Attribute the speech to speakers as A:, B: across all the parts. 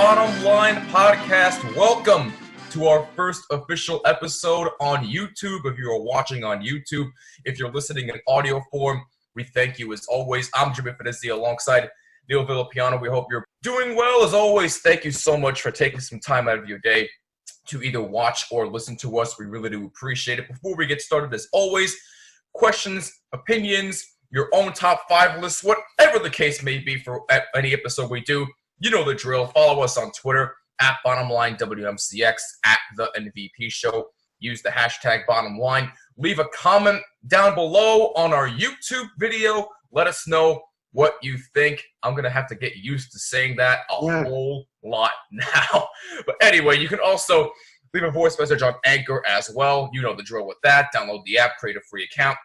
A: Bottom Line Podcast. Welcome to our first official episode on YouTube. If you are watching on YouTube, if you're listening in audio form, we thank you as always. I'm Jimmy Finizzi alongside Neil Villapiano. We hope you're doing well. As always, thank you so much for taking some time out of your day to either watch or listen to us. We really do appreciate it. Before we get started, as always, questions, opinions, your own top 5 lists, whatever the case may be for any episode we do, you know the drill. Follow us on Twitter at BottomLineWMCX, at The MVP Show. Use the hashtag BottomLine. Leave a comment down below on our YouTube video. Let us know what you think. I'm going to have to get used to saying that a whole lot now. But anyway, you can also leave a voice message on Anchor as well. You know the drill with that. Download the app, create a free account,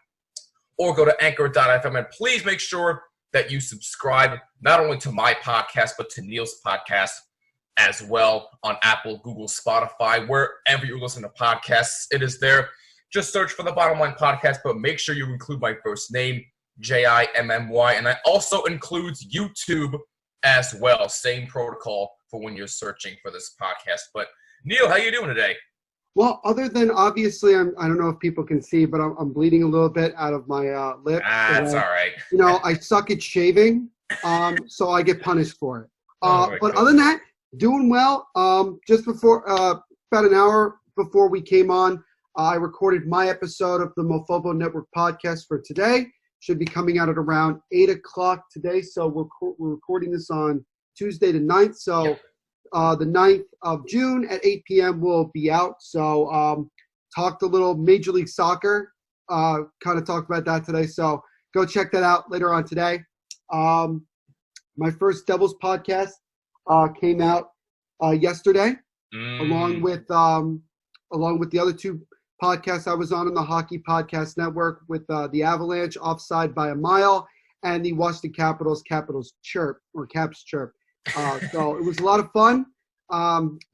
A: or go to anchor.fm. And please make sure that you subscribe not only to my podcast, but to Neil's podcast as well on Apple, Google, Spotify, wherever you listen to podcasts. It is there. Just search for the Bottom Line Podcast, but make sure you include my first name, Jimmy, and that also includes YouTube as well. Same protocol for when you're searching for this podcast. But Neil, how you doing today?
B: Well, other than obviously, I don't know if people can see, but I'm bleeding a little bit out of my lip.
A: That's all right.
B: You know, I suck at shaving, so I get punished for it. But
A: goodness.
B: Other than that, doing well. Just before, about an hour before we came on, I recorded my episode of the Mofobo Network podcast for today. Should be coming out at around 8 o'clock today. So we're recording this on Tuesday the 9th. So. Yep. The 9th of June at 8 p.m. will be out. So talked a little Major League Soccer, kind of talked about that today. So go check that out later on today. My first Devils podcast came out yesterday, along with the other 2 podcasts I was on the Hockey Podcast Network with the Avalanche, Offside by a Mile, and the Washington Capitals Chirp, or Caps Chirp. So it was a lot of fun.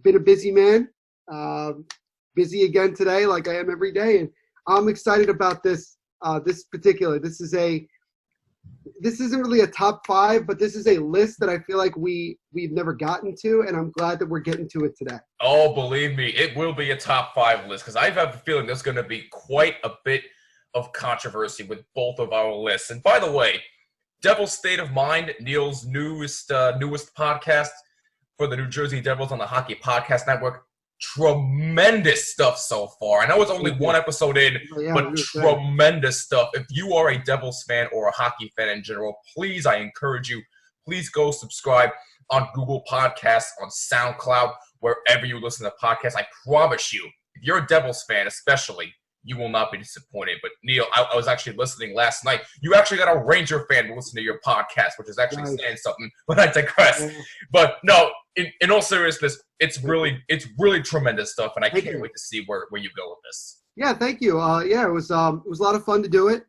B: Been a busy man. Busy again today, like I am every day, and I'm excited about this. This isn't really a top 5, but this is a list that I feel like we've never gotten to, and I'm glad that we're getting to it today.
A: Oh, believe me, it will be a top 5 list because I have a feeling there's going to be quite a bit of controversy with both of our lists. And by the way, Devil's State of Mind, Neil's newest podcast for the New Jersey Devils on the Hockey Podcast Network. Tremendous stuff so far. I know it's only 1 episode in, but tremendous stuff. If you are a Devils fan or a hockey fan in general, please, I encourage you, please go subscribe on Google Podcasts, on SoundCloud, wherever you listen to podcasts. I promise you, if you're a Devils fan especially, you will not be disappointed. But Neil, I was actually listening last night. You actually got a Ranger fan to listen to your podcast, which is actually saying something, but I digress. But no, in all seriousness, it's really tremendous stuff, and I can't wait to see where you go with this.
B: Yeah, thank you. It was a lot of fun to do it.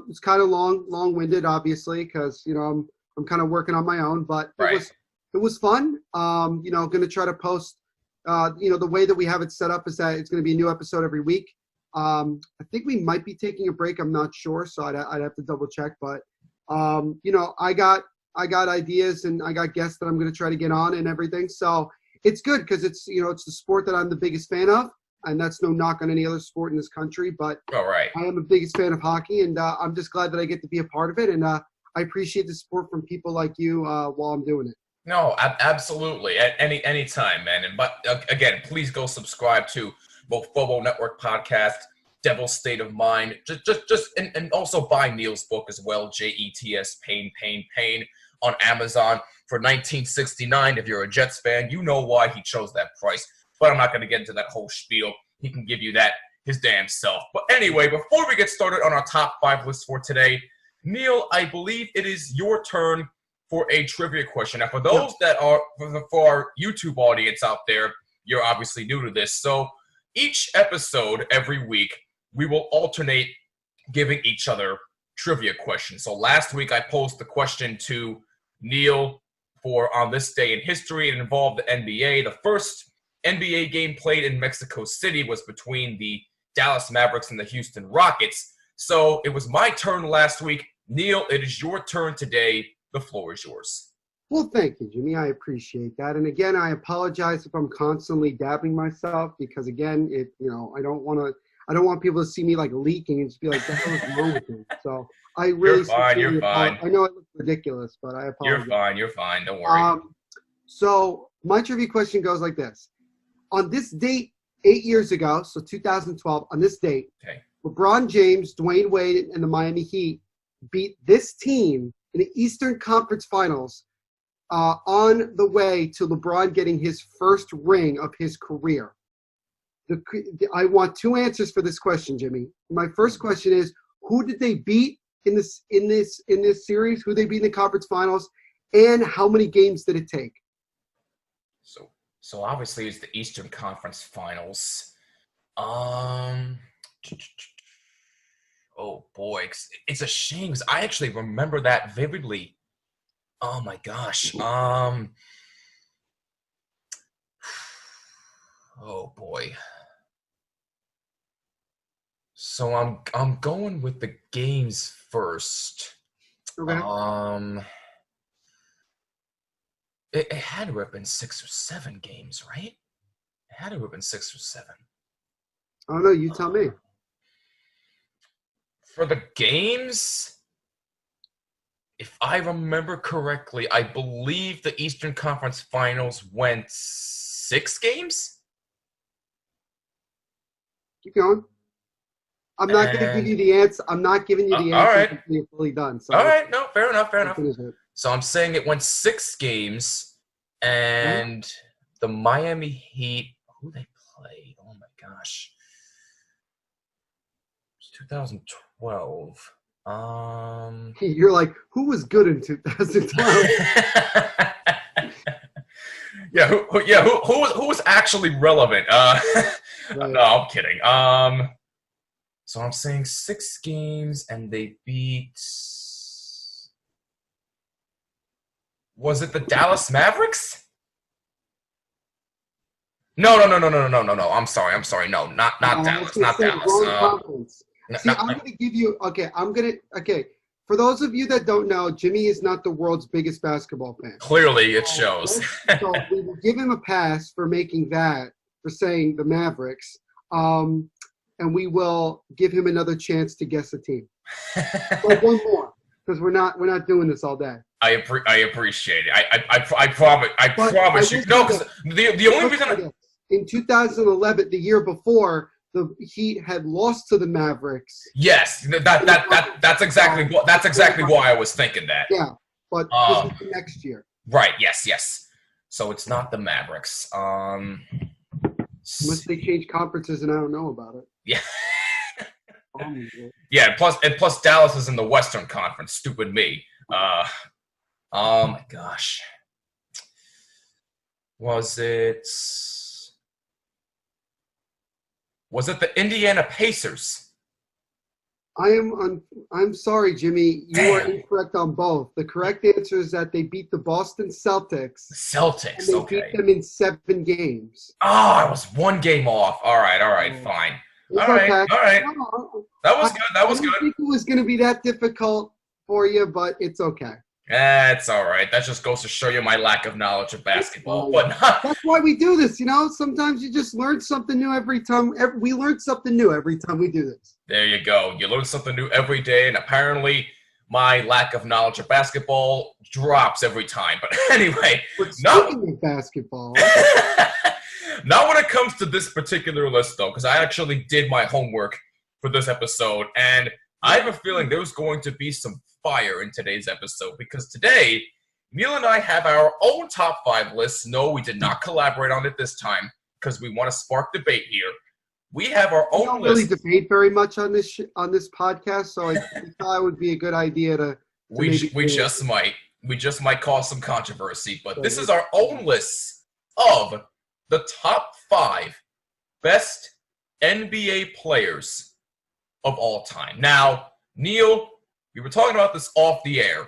B: It's kind of long-winded, obviously, because I'm kind of working on my own, but it was fun. Going to try to post. The way that we have it set up is that it's going to be a new episode every week. I think we might be taking a break. I'm not sure, so I'd have to double check. But I got ideas and I got guests that I'm going to try to get on and everything. So it's good because it's the sport that I'm the biggest fan of, and that's no knock on any other sport in this country. But I am the biggest fan of hockey, and I'm just glad that I get to be a part of it. And I appreciate the support from people like you while I'm doing it.
A: No, absolutely. At any time, man. But again, please go subscribe to Mofobo Network Podcast, Devil's State of Mind. And also buy Neil's book as well, JETS, Pain, on Amazon for $19.69. If you're a Jets fan, you know why he chose that price. But I'm not going to get into that whole spiel. He can give you that his damn self. But anyway, before we get started on our top 5 list for today, Neil, I believe it is your turn for a trivia question. Now, for those that are, for our YouTube audience out there, you're obviously new to this. So each episode, every week, we will alternate giving each other trivia questions. So last week, I posed the question to Neil for On This Day in History. It involved the NBA. The first NBA game played in Mexico City was between the Dallas Mavericks and the Houston Rockets. So it was my turn last week. Neil, it is your turn today. The floor is yours.
B: Well, thank you, Jimmy. I appreciate that. And again, I apologize if I'm constantly dabbing myself because again, I don't want people to see me like leaking and just be like, "The hell is wrong with me?" So I really
A: You're fine.
B: I know it looks ridiculous, but I apologize.
A: You're fine. Don't worry.
B: So my trivia question goes like this: on this date, 8 years ago, so 2012, on this date,
A: Okay.
B: LeBron James, Dwayne Wade, and the Miami Heat beat this team in the Eastern Conference Finals on the way to LeBron getting his first ring of his career. I want two answers for this question, Jimmy. My first question is, who did they beat in this series? Who they beat in the conference finals, and how many games did it take?
A: So obviously it's the Eastern Conference Finals. Oh boy, it's a shame because I actually remember that vividly. Oh my gosh. Oh boy. So I'm going with the games first.
B: Okay.
A: It had to have been 6 or 7 games, right? It had to have been 6 or 7.
B: Oh no, you tell me.
A: For the games, if I remember correctly, I believe the Eastern Conference Finals went 6 games.
B: Keep going. I'm not going to give you the answer. I'm not giving you the answer
A: right.
B: until you're fully done. So
A: all right. No, fair enough.
B: It.
A: So I'm saying it went 6 games, and the Miami Heat, who they played? Oh my gosh. It was 2012.
B: You're like, who was good in 2012?
A: Who was actually relevant?
B: Right.
A: No, I'm kidding. So I'm saying 6 games, and they beat. Was it the Dallas Mavericks? No. I'm sorry. No, not Dallas. Not Dallas.
B: I'm going to give you. Okay. For those of you that don't know, Jimmy is not the world's biggest basketball fan.
A: Clearly, it shows.
B: So we will give him a pass for saying the Mavericks, and we will give him another chance to guess a team. Like one more, because we're not doing this all day.
A: I appreciate it. I promise you. No, because the only reason
B: in 2011, the year before, the Heat had lost to the Mavericks.
A: Yes, that's exactly why I was thinking that.
B: Yeah, but this is the next year.
A: Right. Yes. So it's not the Mavericks.
B: Unless they change conferences and I don't know about it.
A: Yeah. Yeah. Plus Dallas is in the Western Conference. Stupid me. Oh my gosh. Was it the Indiana Pacers?
B: I'm sorry, Jimmy. You are incorrect on both. The correct answer is that they beat the Boston Celtics.
A: Celtics,
B: and they beat them in 7 games.
A: Oh, I was 1 game off. All right, fine. All right. That was good.
B: I didn't think it was going to be that difficult for you, but it's okay.
A: That's all right. That just goes to show you my lack of knowledge of basketball. But
B: that's why we do this, Sometimes you just learn something new every time. We learn something new every time we do this.
A: There you go. You learn something new every day, and apparently my lack of knowledge of basketball drops every time. But anyway.
B: Speaking of basketball.
A: Not when it comes to this particular list, though, because I actually did my homework for this episode, and I have a feeling there's going to be some fire in today's episode, because today, Neil and I have our own top 5 lists. No, we did not collaborate on it this time, because we want to spark debate here. We have our own list. We don't
B: really debate very much on this podcast, so I thought it would be a good idea to
A: we just might cause some controversy, but this is our own list of the top 5 best NBA players of all time. Now, Neil, we were talking about this off the air.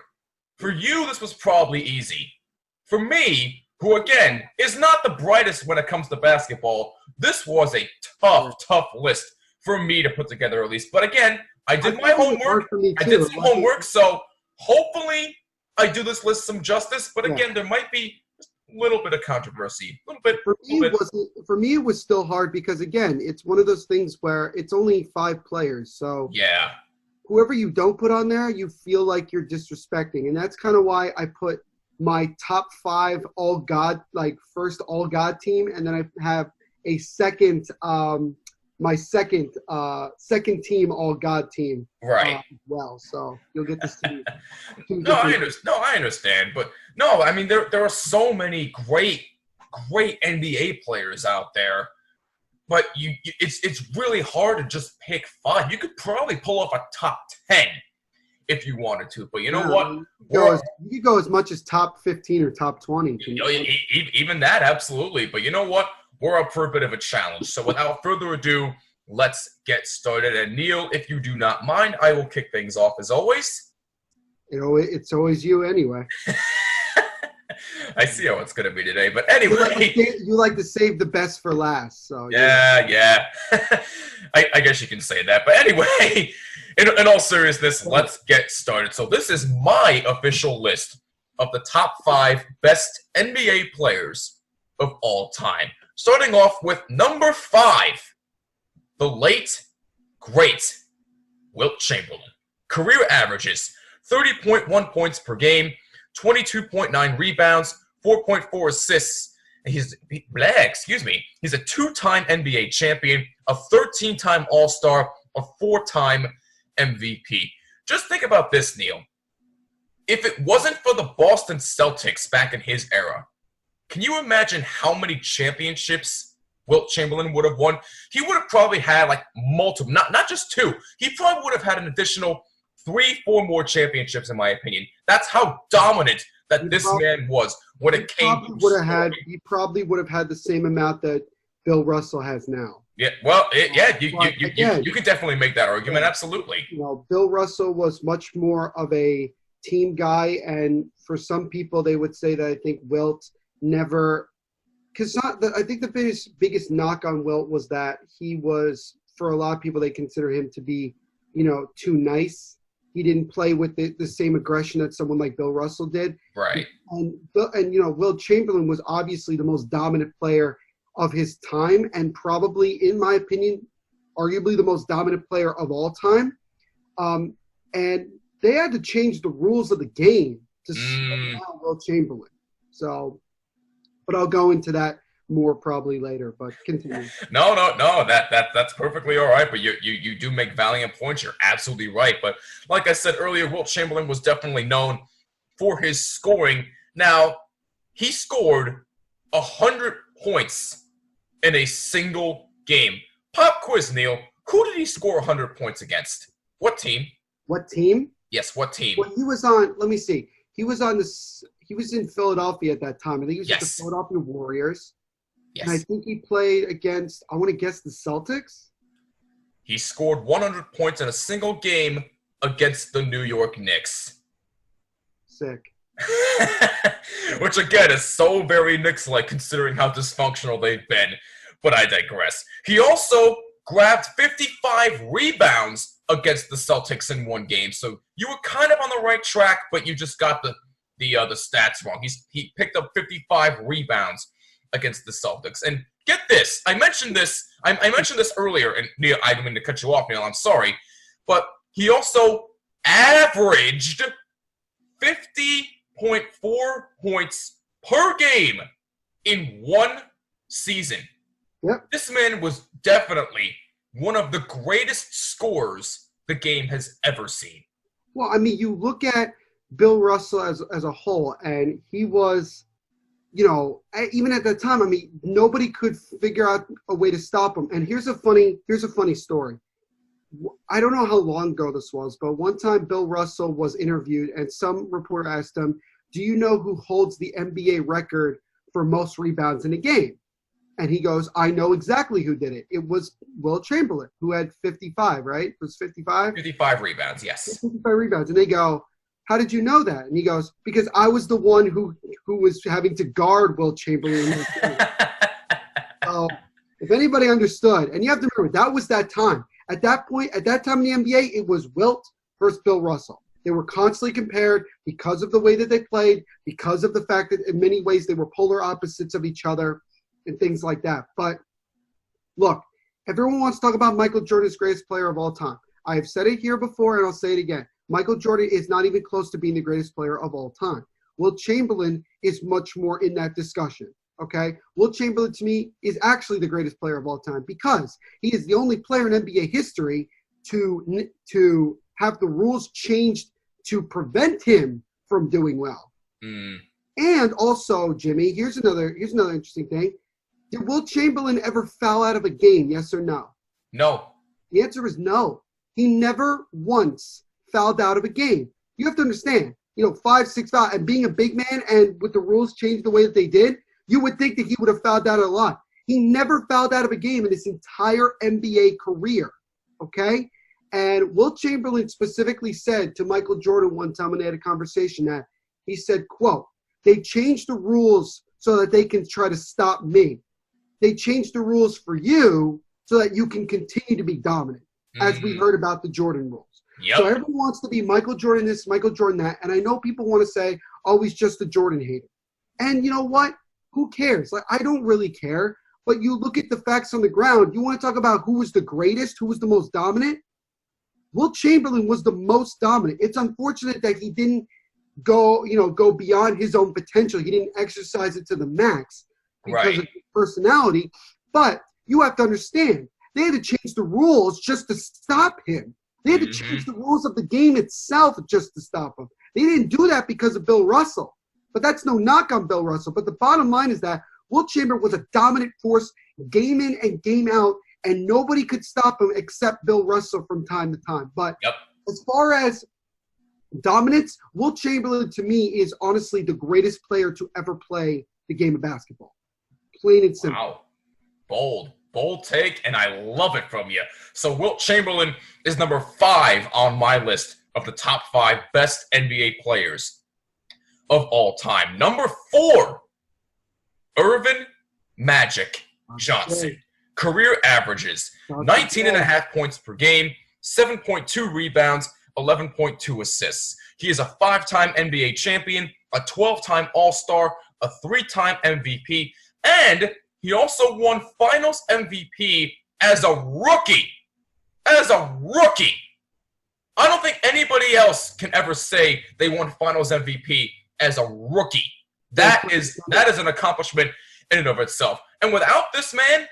A: For you, this was probably easy. For me, who again is not the brightest when it comes to basketball, this was a tough list for me to put together at least. But again, I did my homework. I did some homework, so hopefully I do this list some justice, but again, there might be a little bit of controversy. A little bit.
B: For me, it was still hard because, again, it's one of those things where it's only 5 players. So
A: yeah,
B: whoever you don't put on there, you feel like you're disrespecting. And that's kind of why I put my top 5 first all God team. And then I have a second, my second team all God team.
A: Right.
B: Well, so you'll get to see.
A: I understand. But no, I mean, there are so many great NBA players out there. But it's really hard to just pick 5. You could probably pull off a top 10 if you wanted to. But you know what?
B: You could go as much as top 15 or top 20.
A: Even that, absolutely. But you know what? We're up for a bit of a challenge. So without further ado, let's get started. And Neil, if you do not mind, I will kick things off as always.
B: It's always you anyway.
A: I see how it's going to be today. But anyway.
B: You like to save the best for last. So
A: yeah. I guess you can say that. But anyway, in all seriousness, let's get started. So this is my official list of the top 5 best NBA players of all time. Starting off with number 5, the late, great Wilt Chamberlain. Career averages 30.1 points per game, 22.9 rebounds, 4.4 assists. He's a 2-time NBA champion, a 13-time All-Star, a 4-time MVP. Just think about this, Neil. If it wasn't for the Boston Celtics back in his era, can you imagine how many championships Wilt Chamberlain would have won? He would have probably had multiple, not just 2. He probably would have had an additional 3-4 more championships, in my opinion. That's how dominant this man was when it came to
B: he probably would have had the same amount that Bill Russell has now.
A: Yeah, well, you can definitely make that argument, absolutely.
B: Bill Russell was much more of a team guy, and for some people, they would say that I think Wilt never – because I think the biggest knock on Wilt was that he was, for a lot of people, they consider him to be, too nice. He didn't play with the same aggression that someone like Bill Russell did.
A: Right.
B: And Wilt Chamberlain was obviously the most dominant player of his time and probably, in my opinion, arguably the most dominant player of all time. And they had to change the rules of the game to slow down Wilt Chamberlain. So, but I'll go into that more probably later, but continue.
A: No, that's perfectly all right, but you do make valiant points. You're absolutely right. But like I said earlier, Wilt Chamberlain was definitely known for his scoring. Now, he scored 100 points in a single game. Pop quiz, Neil. Who did he score 100 points against? What team?
B: What team?
A: Yes, what team?
B: Well, he was on, let me see. He was in Philadelphia at that time. I think he was with the Philadelphia Warriors. Yes. And I think he played against, I want to guess, the Celtics.
A: He scored 100 points in a single game against the New York Knicks.
B: Sick.
A: Which, again, is so very Knicks-like considering how dysfunctional they've been. But I digress. He also grabbed 55 rebounds against the Celtics in one game. So you were kind of on the right track, but you just got the stats wrong. He picked up 55 rebounds against the Celtics. And get this, I mentioned this earlier, and Neil, I didn't mean to cut you off, Neil, I'm sorry, but he also averaged 50.4 points per game in one season.
B: Yep.
A: This man was definitely one of the greatest scorers the game has ever seen.
B: Well, I mean, you look at Bill Russell as a whole, and he was, even at that time, I mean, nobody could figure out a way to stop him. And here's a funny story. I don't know how long ago this was, but one time Bill Russell was interviewed, and some reporter asked him, "Do you know who holds the NBA record for most rebounds in a game?" And he goes, "I know exactly who did it. It was Wilt Chamberlain, who had 55, right? It was 55?
A: 55 rebounds, yes.
B: 55 rebounds. And they go, "How did you know that?" And he goes, "Because I was the one who was having to guard Wilt Chamberlain." So if anybody understood, and you have to remember, that was that time. At that point, at that time in the NBA, it was Wilt versus Bill Russell. They were constantly compared because of the way that they played, because of the fact that in many ways they were polar opposites of each other and things like that. But look, everyone wants to talk about Michael Jordan as greatest player of all time. I have said it here before and I'll say it again. Michael Jordan is not even close to being the greatest player of all time. Wilt Chamberlain is much more in that discussion. Okay, Wilt Chamberlain to me is actually the greatest player of all time because he is the only player in NBA history to have the rules changed to prevent him from doing well. And also, Jimmy, here's another interesting thing. Did Wilt Chamberlain ever foul out of a game? Yes or no?
A: No.
B: The answer is no. He never once fouled out of a game. You have to understand, 5, 6 foul, and being a big man, and with the rules changed the way that they did, you would think that he would have fouled out a lot. He never fouled out of a game in his entire NBA career. Okay? And Wilt Chamberlain specifically said to Michael Jordan one time when they had a conversation that he said, quote, "They changed the rules so that they can try to stop me. They changed the rules for you so that you can continue to be dominant," as we heard about the Jordan rules.
A: Yep.
B: So everyone wants to be Michael Jordan this, Michael Jordan that. And I know people want to say, oh, he's just a Jordan hater. And you know what? Who cares? Like, I don't really care. But you look at the facts on the ground. You want to talk about who was the greatest, who was the most dominant? Wilt Chamberlain was the most dominant. It's unfortunate that he didn't go beyond his own potential. He didn't exercise it to the max because of his personality. But you have to understand, they had to change the rules just to stop him. They had to change the rules of the game itself just to stop him. They didn't do that because of Bill Russell. But that's no knock on Bill Russell. But the bottom line is that Wilt Chamberlain was a dominant force game in and game out, and nobody could stop him except Bill Russell from time to time. But as far as dominance, Wilt Chamberlain to me is honestly the greatest player to ever play the game of basketball. Plain and simple.
A: Wow. Bold take, and I love it from you. So Wilt Chamberlain is number 5 on my list of the top 5 best NBA players of all time. Number 4, Erving Magic Johnson. Career averages 19.5 points per game, 7.2 rebounds, 11.2 assists. He is a 5-time NBA champion, a 12-time All-Star, a 3-time MVP, and he also won Finals MVP as a rookie. As a rookie. I don't think anybody else can ever say they won Finals MVP as a rookie. That is an accomplishment in and of itself. And without this man,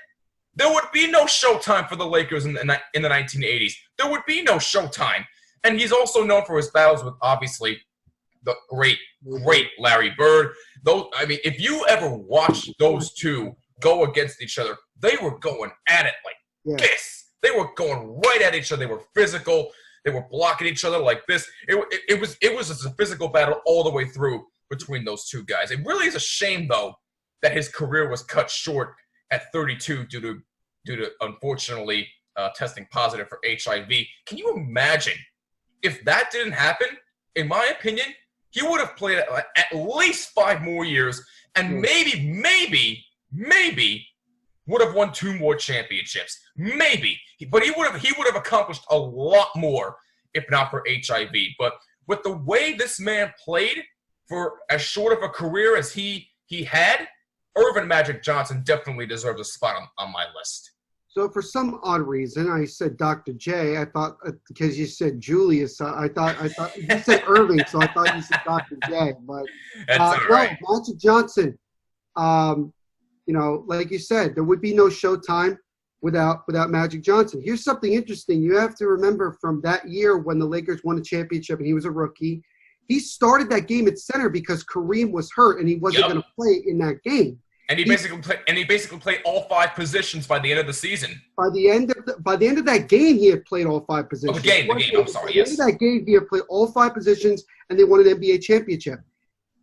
A: there would be no Showtime for the Lakers in the 1980s. There would be no Showtime. And he's also known for his battles with, obviously, the great Larry Bird. If you ever watched those two go against each other, they were going at it like this. They were going right at each other. They were physical. They were blocking each other like this. It was just a physical battle all the way through between those two guys. It really is a shame, though, that his career was cut short at 32 due to unfortunately testing positive for HIV. Can you imagine if that didn't happen? In my opinion, he would have played at least 5 more years and maybe would have won 2 more championships. Maybe. But he would have accomplished a lot more if not for HIV. But with the way this man played for as short of a career as he had, Erving Magic Johnson definitely deserves a spot on my list.
B: So for some odd reason, I said Dr. J. I thought because you said Julius, I thought you said Erving, so I thought you said Dr. J. But
A: that's all right.
B: No, Magic Johnson. Like you said, there would be no Showtime without Magic Johnson. Here's something interesting. You have to remember from that year when the Lakers won the championship and he was a rookie, he started that game at center because Kareem was hurt and he wasn't going to play in that game.
A: And he basically played all 5 positions by the end of the season.
B: By the end of that game, he had played all 5 positions.
A: Oh, the game. I'm sorry.
B: By the end of that game, he had played all 5 positions, and they won an NBA championship.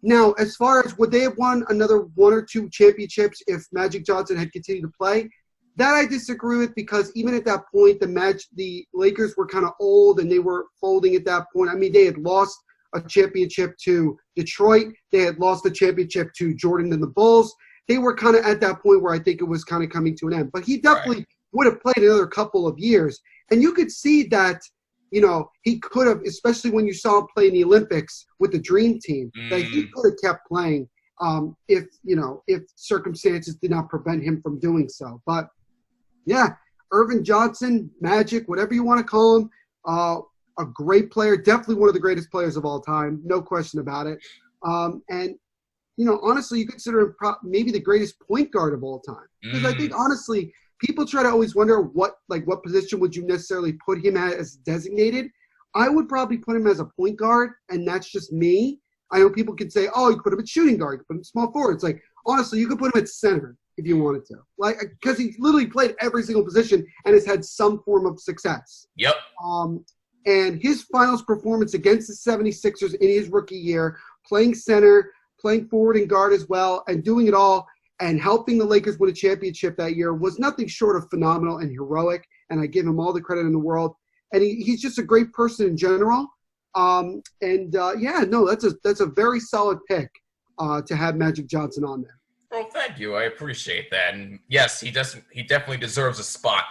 B: Now, as far as would they have won another 1 or 2 championships if Magic Johnson had continued to play, that I disagree with because even at that point, the Lakers were kind of old and they were folding at that point. I mean, they had lost a championship to Detroit. They had lost the championship to Jordan and the Bulls. They were kind of at that point where I think it was kind of coming to an end. But he definitely would have played another couple of years. And you could see that he could have, especially when you saw him play in the Olympics with the Dream Team, that he could have kept playing if circumstances did not prevent him from doing so. But yeah, Erving Johnson, Magic, whatever you want to call him, a great player, definitely one of the greatest players of all time, no question about it. And honestly, you consider him maybe the greatest point guard of all time. Because I think, honestly, people try to always wonder what position would you necessarily put him as designated. I would probably put him as a point guard, and that's just me. I know people could say, oh, you could put him at shooting guard, you could put him at small forward. It's like, honestly, you could put him at center if you wanted to. Because he literally played every single position and has had some form of success.
A: Yep.
B: And his finals performance against the 76ers in his rookie year, playing center, playing forward and guard as well, and doing it all, and helping the Lakers win a championship that year was nothing short of phenomenal and heroic, and I give him all the credit in the world. And he's just a great person in general. That's a very solid pick to have Magic Johnson on there.
A: Well, thank you. I appreciate that. And yes, he definitely deserves a spot.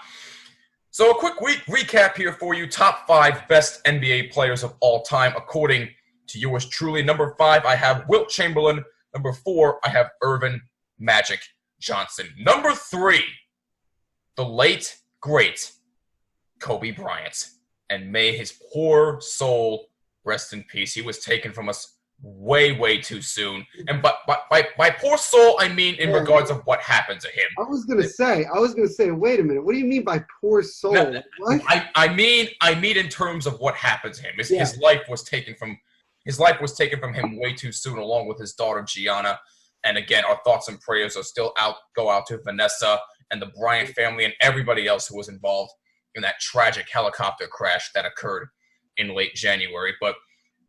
A: So a quick recap here for you. Top 5 best NBA players of all time, according to yours truly. Number 5, I have Wilt Chamberlain. Number 4, I have Erving Magic Johnson. Number 3, the late, great Kobe Bryant. And may his poor soul rest in peace. He was taken from us way, way too soon. And by poor soul, I mean in regards of what happened to him.
B: I was gonna say, wait a minute. What do you mean by poor soul?
A: No,
B: what?
A: I mean in terms of what happened to him. His life was taken from him way too soon, along with his daughter Gianna. And again, our thoughts and prayers go out to Vanessa and the Bryant family and everybody else who was involved in that tragic helicopter crash that occurred in late January. But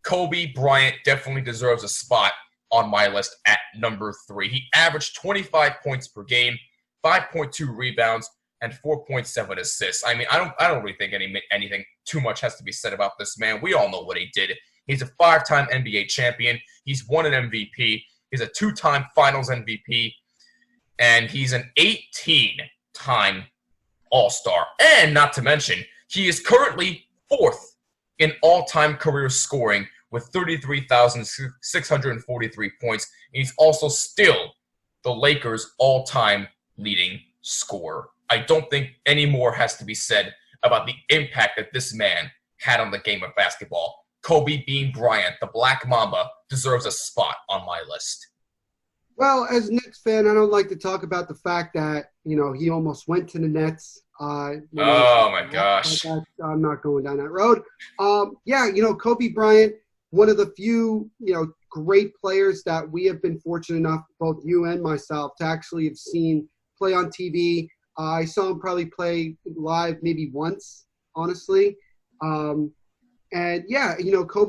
A: Kobe Bryant definitely deserves a spot on my list at number 3. He averaged 25 points per game, 5.2 rebounds, and 4.7 assists. I mean, I don't really think anything too much has to be said about this man. We all know what he did. He's a 5-time NBA champion. He's won an MVP. He's a 2-time Finals MVP. And he's an 18-time All-Star. And not to mention, he is currently 4th in all-time career scoring with 33,643 points. And he's also still the Lakers' all-time leading scorer. I don't think any more has to be said about the impact that this man had on the game of basketball. Kobe Bean Bryant, the Black Mamba, deserves a spot on my list.
B: Well, as a Knicks fan, I don't like to talk about the fact that, he almost went to the Nets.
A: Oh, my gosh.
B: I'm not going down that road. Kobe Bryant, one of the few, great players that we have been fortunate enough, both you and myself, to actually have seen play on TV. I saw him probably play live maybe once, honestly. Kobe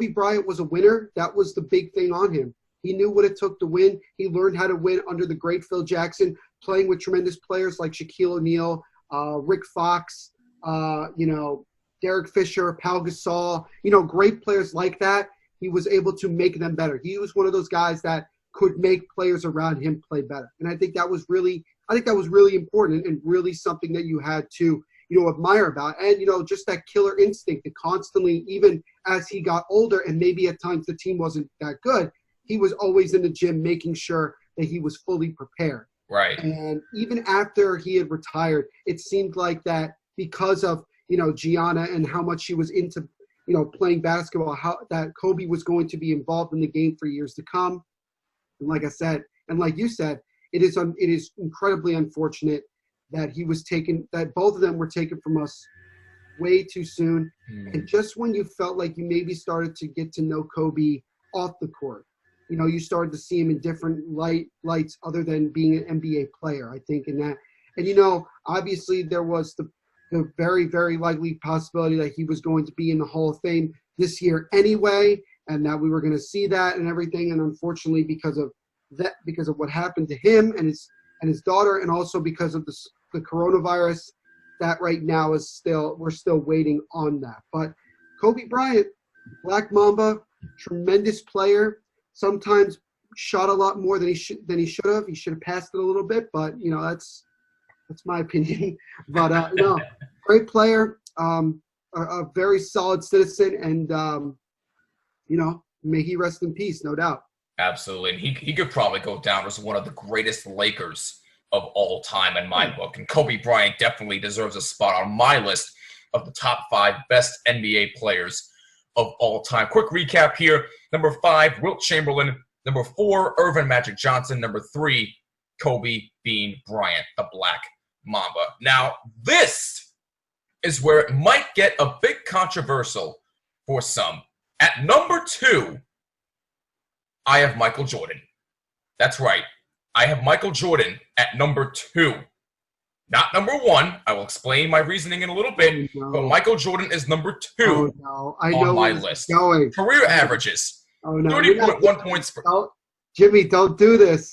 B: Bryant was a winner. That was the big thing on him. He knew what it took to win. He learned how to win under the great Phil Jackson, playing with tremendous players like Shaquille O'Neal, Rick Fox, Derek Fisher, Pau Gasol, great players like that. He was able to make them better. He was one of those guys that could make players around him play better. And I think that was really important and really something that you had to, admire about. And, just that killer instinct to constantly, even as he got older and maybe at times the team wasn't that good, he was always in the gym making sure that he was fully prepared.
A: Right.
B: And even after he had retired, it seemed like that because of, Gianna and how much she was into, playing basketball, how that Kobe was going to be involved in the game for years to come. And like I said, and like you said, it is incredibly unfortunate that that both of them were taken from us way too soon. And just when you felt like you maybe started to get to know Kobe off the court, you started to see him in different lights other than being an NBA player, I think, in that. And, obviously there was the very, very likely possibility that he was going to be in the Hall of Fame this year anyway, and that we were going to see that and everything. And unfortunately, because of what happened to him and his daughter, and also because of the coronavirus, that right now we're still waiting on that. But Kobe Bryant, Black Mamba, tremendous player. Sometimes shot a lot more than he should have. He should have passed it a little bit, but that's my opinion. But great player, a a very solid citizen, and may he rest in peace, no doubt.
A: Absolutely. And he could probably go down as one of the greatest Lakers of all time in my book. And Kobe Bryant definitely deserves a spot on my list of the top 5 best NBA players of all time. Quick recap here. Number 5, Wilt Chamberlain. Number 4, Irvin Magic Johnson. Number 3, Kobe Bean Bryant, the Black Mamba. Now, this is where it might get a bit controversial for some. At number 2, I have Michael Jordan. That's right. I have Michael Jordan at number 2. Not number 1. I will explain my reasoning in a little bit. Oh, no. But Michael Jordan is number 2 on my list. Career averages. 30.1 points per...
B: Jimmy, don't do this.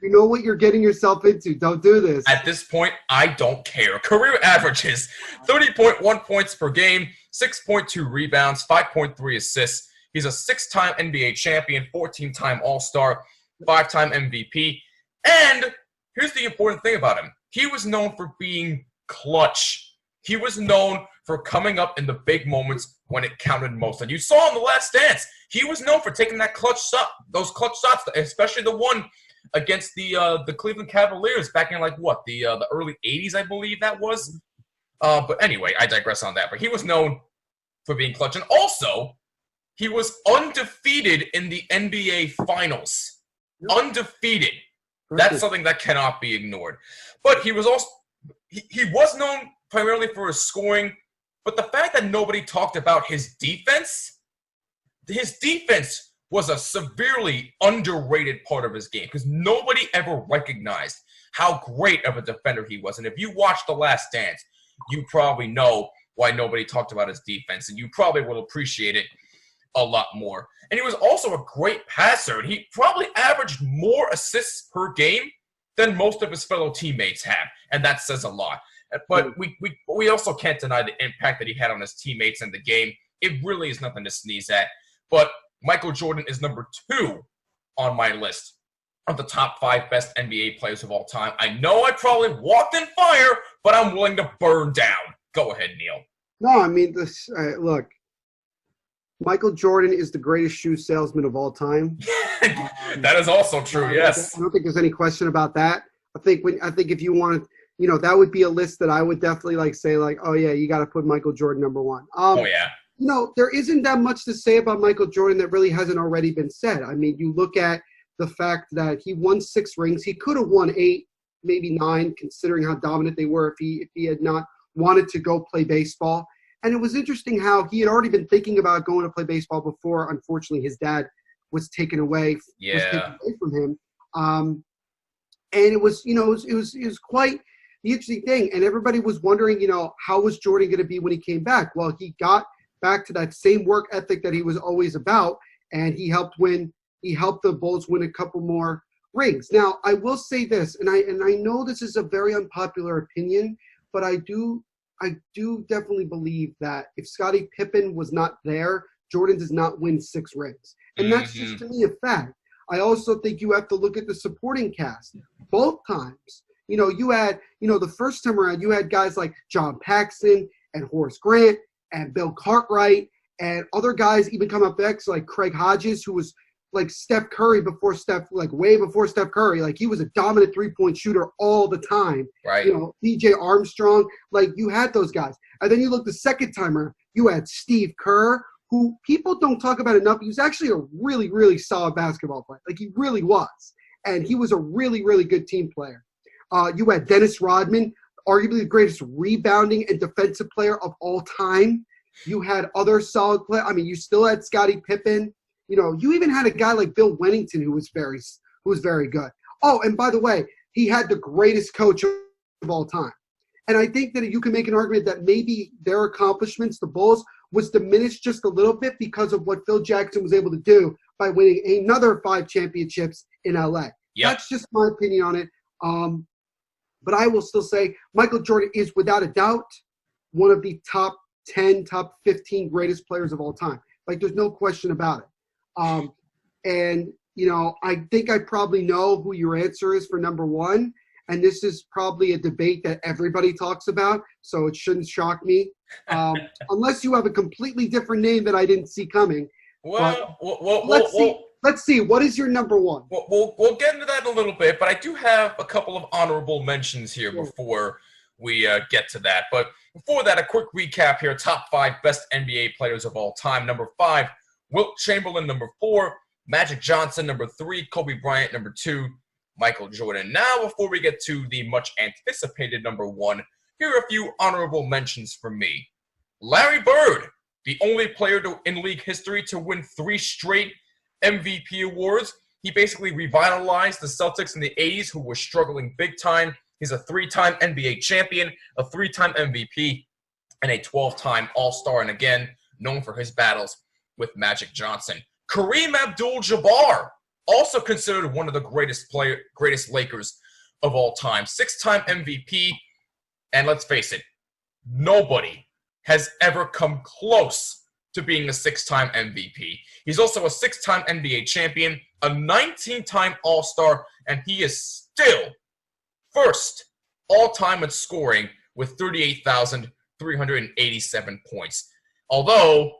B: You know what you're getting yourself into. Don't do this.
A: At this point, I don't care. Career averages. 30.1 points per game. 6.2 rebounds. 5.3 assists. He's a 6-time NBA champion. 14-time All-Star. 5-time MVP. And here's the important thing about him. He was known for being clutch. He was known for coming up in the big moments when it counted most. And you saw in The Last Dance, he was known for taking that clutch shot, those clutch shots, especially the one against the Cleveland Cavaliers back in the early 80s, I believe that was. But anyway, I digress on that. But he was known for being clutch. And also, he was undefeated in the NBA Finals. Undefeated. That's something that cannot be ignored. But he was also he was known primarily for his scoring, but the fact that nobody talked about his defense was a severely underrated part of his game because nobody ever recognized how great of a defender he was. And if you watch The Last Dance, you probably know why nobody talked about his defense, and you probably will appreciate it a lot more. And he was also a great passer, and he probably averaged more assists per game than most of his fellow teammates have, and that says a lot. But we also can't deny the impact that he had on his teammates and the game. It really is nothing to sneeze at. But Michael Jordan is number 2 on my list of the top 5 best NBA players of all time. I know I probably walked in fire, but I'm willing to burn down. Go ahead, Neil.
B: No, I mean, look, Michael Jordan is the greatest shoe salesman of all time.
A: That is also true, yes.
B: I don't think there's any question about that. I think if you wanted, that would be a list that I would definitely say, oh, yeah, you got to put Michael Jordan number 1.
A: Oh, yeah.
B: There isn't that much to say about Michael Jordan that really hasn't already been said. I mean, you look at the fact that he won 6 rings. He could have won 8, maybe 9, considering how dominant they were if he had not wanted to go play baseball. And it was interesting how he had already been thinking about going to play baseball before, unfortunately, his dad was taken away from him. And it was quite the interesting thing. And everybody was wondering, how was Jordan going to be when he came back? Well, he got back to that same work ethic that he was always about, and he helped the Bulls win a couple more rings. Now, I will say this, and I know this is a very unpopular opinion, but I do definitely believe that if Scottie Pippen was not there, Jordan does not win 6 rings. And that's just, to me, a fact. I also think you have to look at the supporting cast. Both times, you had, the first time around, you had guys like John Paxson and Horace Grant and Bill Cartwright and other guys even come up next, like Craig Hodges, who was like Steph Curry way before Steph Curry. He was a dominant 3-point shooter all the time.
A: Right.
B: DJ Armstrong, you had those guys. And then you look the second time around, you had Steve Kerr, who people don't talk about enough. He was actually a really, really solid basketball player. He really was. And he was a really, really good team player. You had Dennis Rodman, arguably the greatest rebounding and defensive player of all time. You had other solid players. I mean, you still had Scottie Pippen. You even had a guy like Bill Wennington who was very good. Oh, and by the way, he had the greatest coach of all time. And I think that you can make an argument that maybe their accomplishments, the Bulls, was diminished just a little bit because of what Phil Jackson was able to do by winning another 5 championships in LA. Yep. That's just my opinion on it. But I will still say Michael Jordan is without a doubt one of the top 10, top 15 greatest players of all time. There's no question about it. And I think I probably know who your answer is for number 1. and this is probably a debate that everybody talks about, so it shouldn't shock me. Unless you have a completely different name that I didn't see coming. Let's see. What is your number one?
A: We'll get into that in a little bit, but I do have a couple of honorable mentions here before we get to that. But before that, a quick recap here. Top 5 best NBA players of all time. Number 5, Wilt Chamberlain. Number 4, Magic Johnson. Number 3, Kobe Bryant. Number 2, Michael Jordan. Now, before we get to the much anticipated number 1, here are a few honorable mentions from me. Larry Bird, the only player in league history to win 3 straight MVP awards. He basically revitalized the Celtics in the 80s, who were struggling big time. He's a 3-time NBA champion, a 3-time MVP, and a 12-time All-Star, and again, known for his battles with Magic Johnson. Kareem Abdul-Jabbar, also considered one of the greatest Lakers of all time. 6-time MVP, and let's face it, nobody has ever come close to being a 6-time MVP. He's also a 6-time NBA champion, a 19-time All-Star, and he is still first all-time in scoring with 38,387 points. Although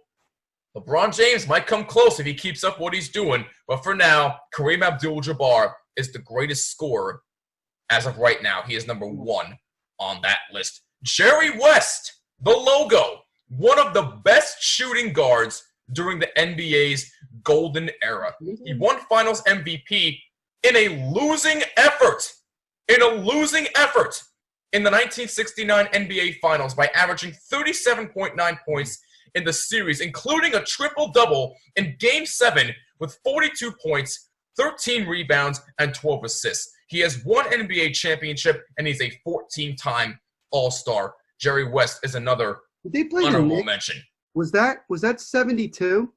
A: LeBron James might come close if he keeps up what he's doing, but for now, Kareem Abdul-Jabbar is the greatest scorer as of right now. He is number 1 on that list. Jerry West, the logo, one of the best shooting guards during the NBA's golden era. He won Finals MVP in a losing effort. In the 1969 NBA Finals by averaging 37.9 points in the series, including a triple-double in Game 7 with 42 points, 13 rebounds, and 12 assists. He has one NBA championship, and he's a 14-time All-Star. Jerry West is another honorable mention.
B: Was that 72?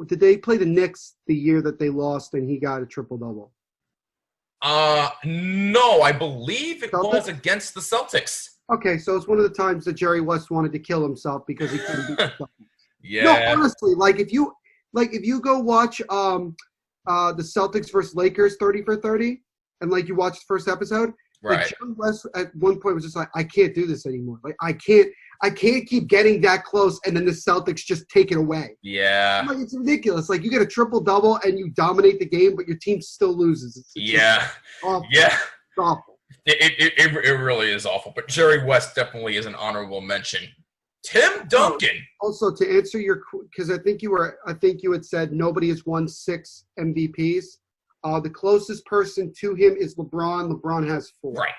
B: Did they play the Knicks the year that they lost and he got a triple-double?
A: No, I believe it was against the Celtics.
B: Okay, so it's one of the times that Jerry West wanted to kill himself because he couldn't beat the Celtics.
A: Yeah.
B: No, honestly, if you go watch the Celtics versus Lakers 30 for 30, and you watch the first episode,
A: right?
B: Jerry West at one point was just like, I can't do this anymore. I can't keep getting that close, and then the Celtics just take it away.
A: Yeah.
B: It's ridiculous. You get a triple-double, and you dominate the game, but your team still loses. It's awful.
A: Yeah.
B: It's awful.
A: It really is awful. But Jerry West definitely is an honorable mention. Tim Duncan.
B: Also, to answer because I think you had said nobody has won 6 MVPs. The closest person to him is LeBron. LeBron has 4.
A: Right.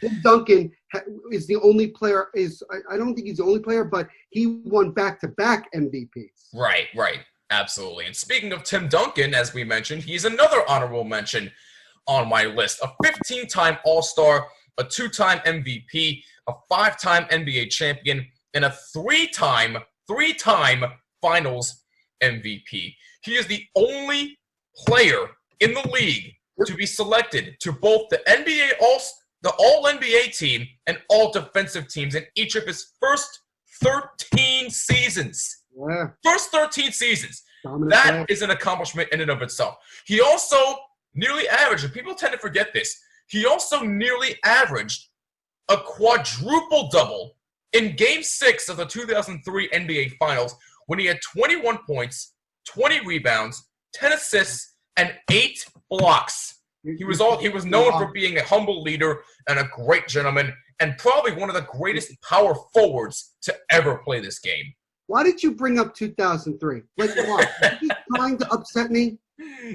B: Tim Duncan is the only player. I don't think he's the only player, but he won back-to-back MVPs. Right.
A: Absolutely. And speaking of Tim Duncan, as we mentioned, he's another honorable mention on my list. A 15-time All-Star, a 2-time MVP, a 5-time NBA champion, and a 3-time Finals MVP. He is the only player in the league to be selected to both the All-NBA team and All-Defensive teams in each of his first 13 seasons.
B: Yeah.
A: First 13 seasons. That is an accomplishment in and of itself. He also nearly averaged, and people tend to forget this, he also nearly averaged a quadruple-double in Game 6 of the 2003 NBA Finals when he had 21 points, 20 rebounds, 10 assists, and 8 blocks. He was known for being a humble leader and a great gentleman, and probably one of the greatest power forwards to ever play this game.
B: Why did you bring up 2003? Why? Are you trying to upset me?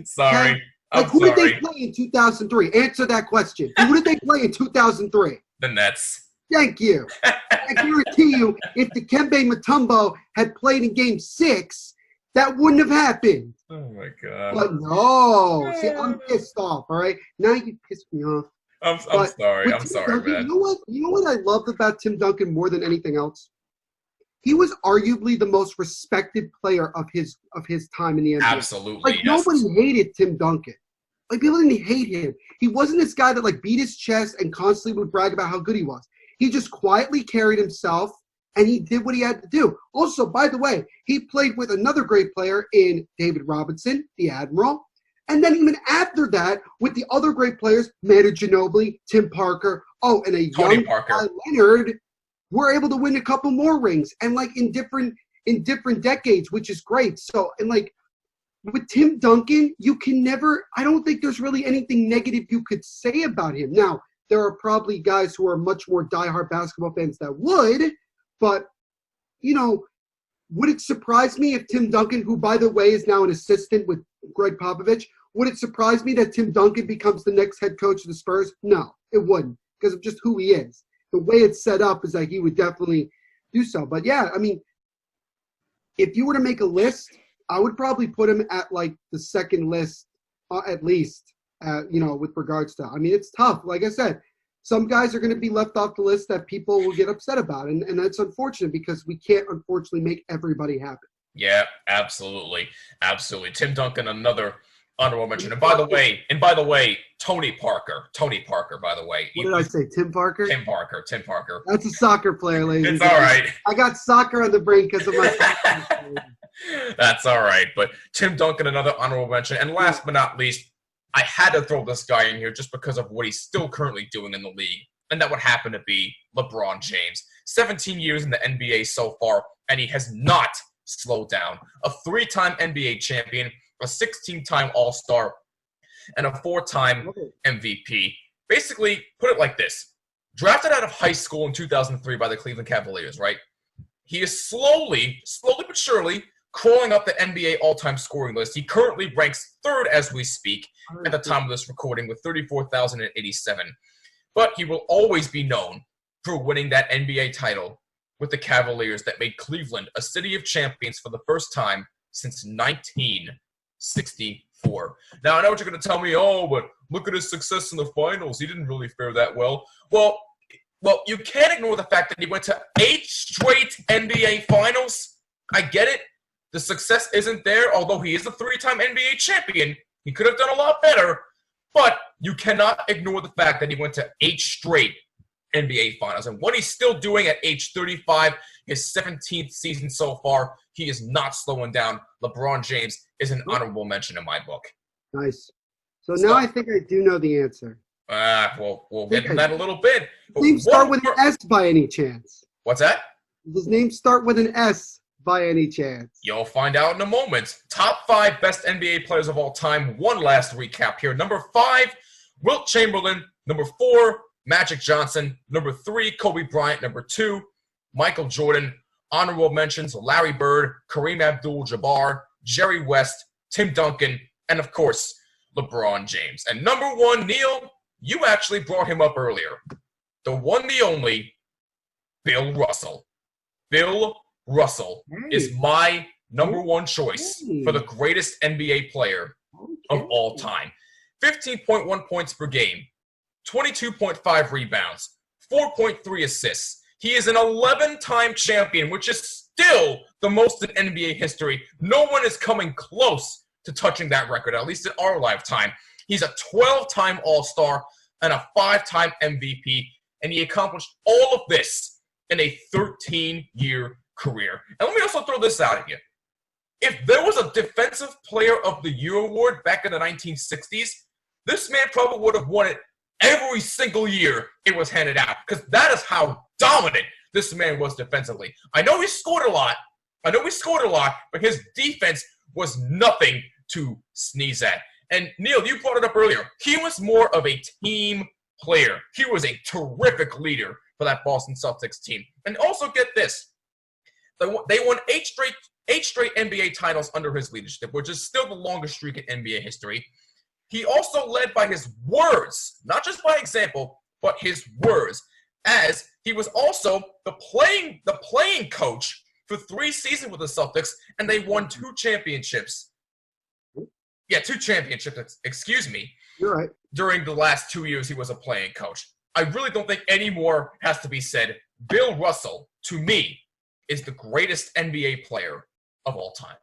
A: Sorry.
B: Who did they play in 2003? Answer that question. Who did they play in 2003?
A: The Nets.
B: Thank you. I guarantee you, if Dikembe Mutombo had played in Game 6, that wouldn't have happened.
A: Oh, my God.
B: But no. See, I'm pissed off, all right? Now you pissed me off.
A: I'm sorry. I'm sorry,
B: Duncan,
A: man.
B: You know what I loved about Tim Duncan more than anything else? He was arguably the most respected player of his time in the NBA.
A: Absolutely,
B: Nobody hated Tim Duncan. People didn't hate him. He wasn't this guy that beat his chest and constantly would brag about how good he was. He just quietly carried himself, and he did what he had to do. Also, by the way, he played with another great player in David Robertson, the Admiral, And then even after that, with the other great players, Manu Ginobili, Tim Parker, and a
A: Tony
B: young
A: Parker.
B: Leonard, were able to win a couple more rings, and like in different decades, which is great. So, and like with Tim Duncan, you can never, I don't think there's really anything negative you could say about him. Now, there are probably guys who are much more diehard basketball fans that would, but, would it surprise me if Tim Duncan, who, by the way, is now an assistant with Greg Popovich, would it surprise me that Tim Duncan becomes the next head coach of the Spurs? No, it wouldn't, because of just who he is. The way it's set up is that he would definitely do so. But, yeah, I mean, if you were to make a list, I would probably put him at, like, the second list at least, with regards to – I mean, it's tough. Like I said, some guys are going to be left off the list that people will get upset about, and that's unfortunate because we can't, unfortunately, make everybody happy.
A: Yeah, absolutely. Absolutely. Tim Duncan, another honorable mention. And by the way, Tony Parker, by the way.
B: What did I say, Tim Parker?
A: Tim Parker.
B: That's a soccer player, ladies and
A: gentlemen. It's all right.
B: I got soccer on the brain because of my
A: That's all right. But Tim Duncan, another honorable mention. And last but not least, I had to throw this guy in here just because of what he's still currently doing in the league. And that would happen to be LeBron James. 17 years in the NBA so far, and he has not slowed down. A 3-time NBA champion, a 16-time All-Star, and a 4-time MVP. Basically, put it like this. Drafted out of high school in 2003 by the Cleveland Cavaliers, right? He is slowly but surely, crawling up the NBA all-time scoring list. He currently ranks 3rd as we speak at the time of this recording with 34,087. But he will always be known for winning that NBA title with the Cavaliers that made Cleveland a city of champions for the first time since 1964. Now, I know what you're going to tell me, but look at his success in the finals. He didn't really fare that well. Well, you can't ignore the fact that he went to 8 straight NBA finals. I get it. The success isn't there, although he is a 3-time NBA champion. He could have done a lot better, but you cannot ignore the fact that he went to 8 straight NBA finals. And what he's still doing at age 35, his 17th season so far, he is not slowing down. LeBron James is an honorable mention in my book.
B: Nice. So now I think I do know the answer.
A: We'll get into that a little bit.
B: Does his name start with an S by any chance?
A: What's that?
B: Does his name start with an S by any chance?
A: You'll find out in a moment. Top 5 best NBA players of all time. One last recap here. Number 5, Wilt Chamberlain. Number 4, Magic Johnson. Number 3, Kobe Bryant. Number 2, Michael Jordan. Honorable mentions, Larry Bird, Kareem Abdul-Jabbar, Jerry West, Tim Duncan, and of course, LeBron James. And number 1, Neil, you actually brought him up earlier. The one, the only, Bill Russell. Bill Russell is my number 1 choice for the greatest NBA player of all time. 15.1 points per game, 22.5 rebounds, 4.3 assists. He is an 11-time champion, which is still the most in NBA history. No one is coming close to touching that record, at least in our lifetime. He's a 12-time All-Star and a 5-time MVP, and he accomplished all of this in a 13-year career. And let me also throw this out at you. If there was a Defensive Player of the Year award back in the 1960s, this man probably would have won it every single year it was handed out, because that is how dominant this man was defensively. I know he scored a lot, but his defense was nothing to sneeze at. And Neil, you brought it up earlier. He was more of a team player. He was a terrific leader for that Boston Celtics team. And also get this. They won 8 straight NBA titles under his leadership, which is still the longest streak in NBA history. He also led by his words, not just by example, but his words, as he was also the playing coach for 3 seasons with the Celtics, and they won 2 championships. Yeah, 2 championships, excuse me.
B: You're right.
A: During the last 2 years he was a playing coach. I really don't think any more has to be said. Bill Russell, to me, is the greatest NBA player of all time.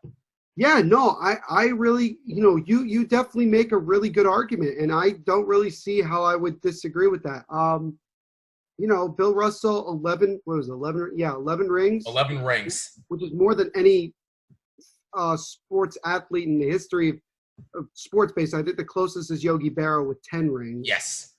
B: Yeah, no, I really, you definitely make a really good argument, and I don't really see how I would disagree with that. Bill Russell, 11 rings.
A: 11 rings.
B: Which is more than any sports athlete in the history sports-based. I think the closest is Yogi Berra with 10 rings.
A: Yes.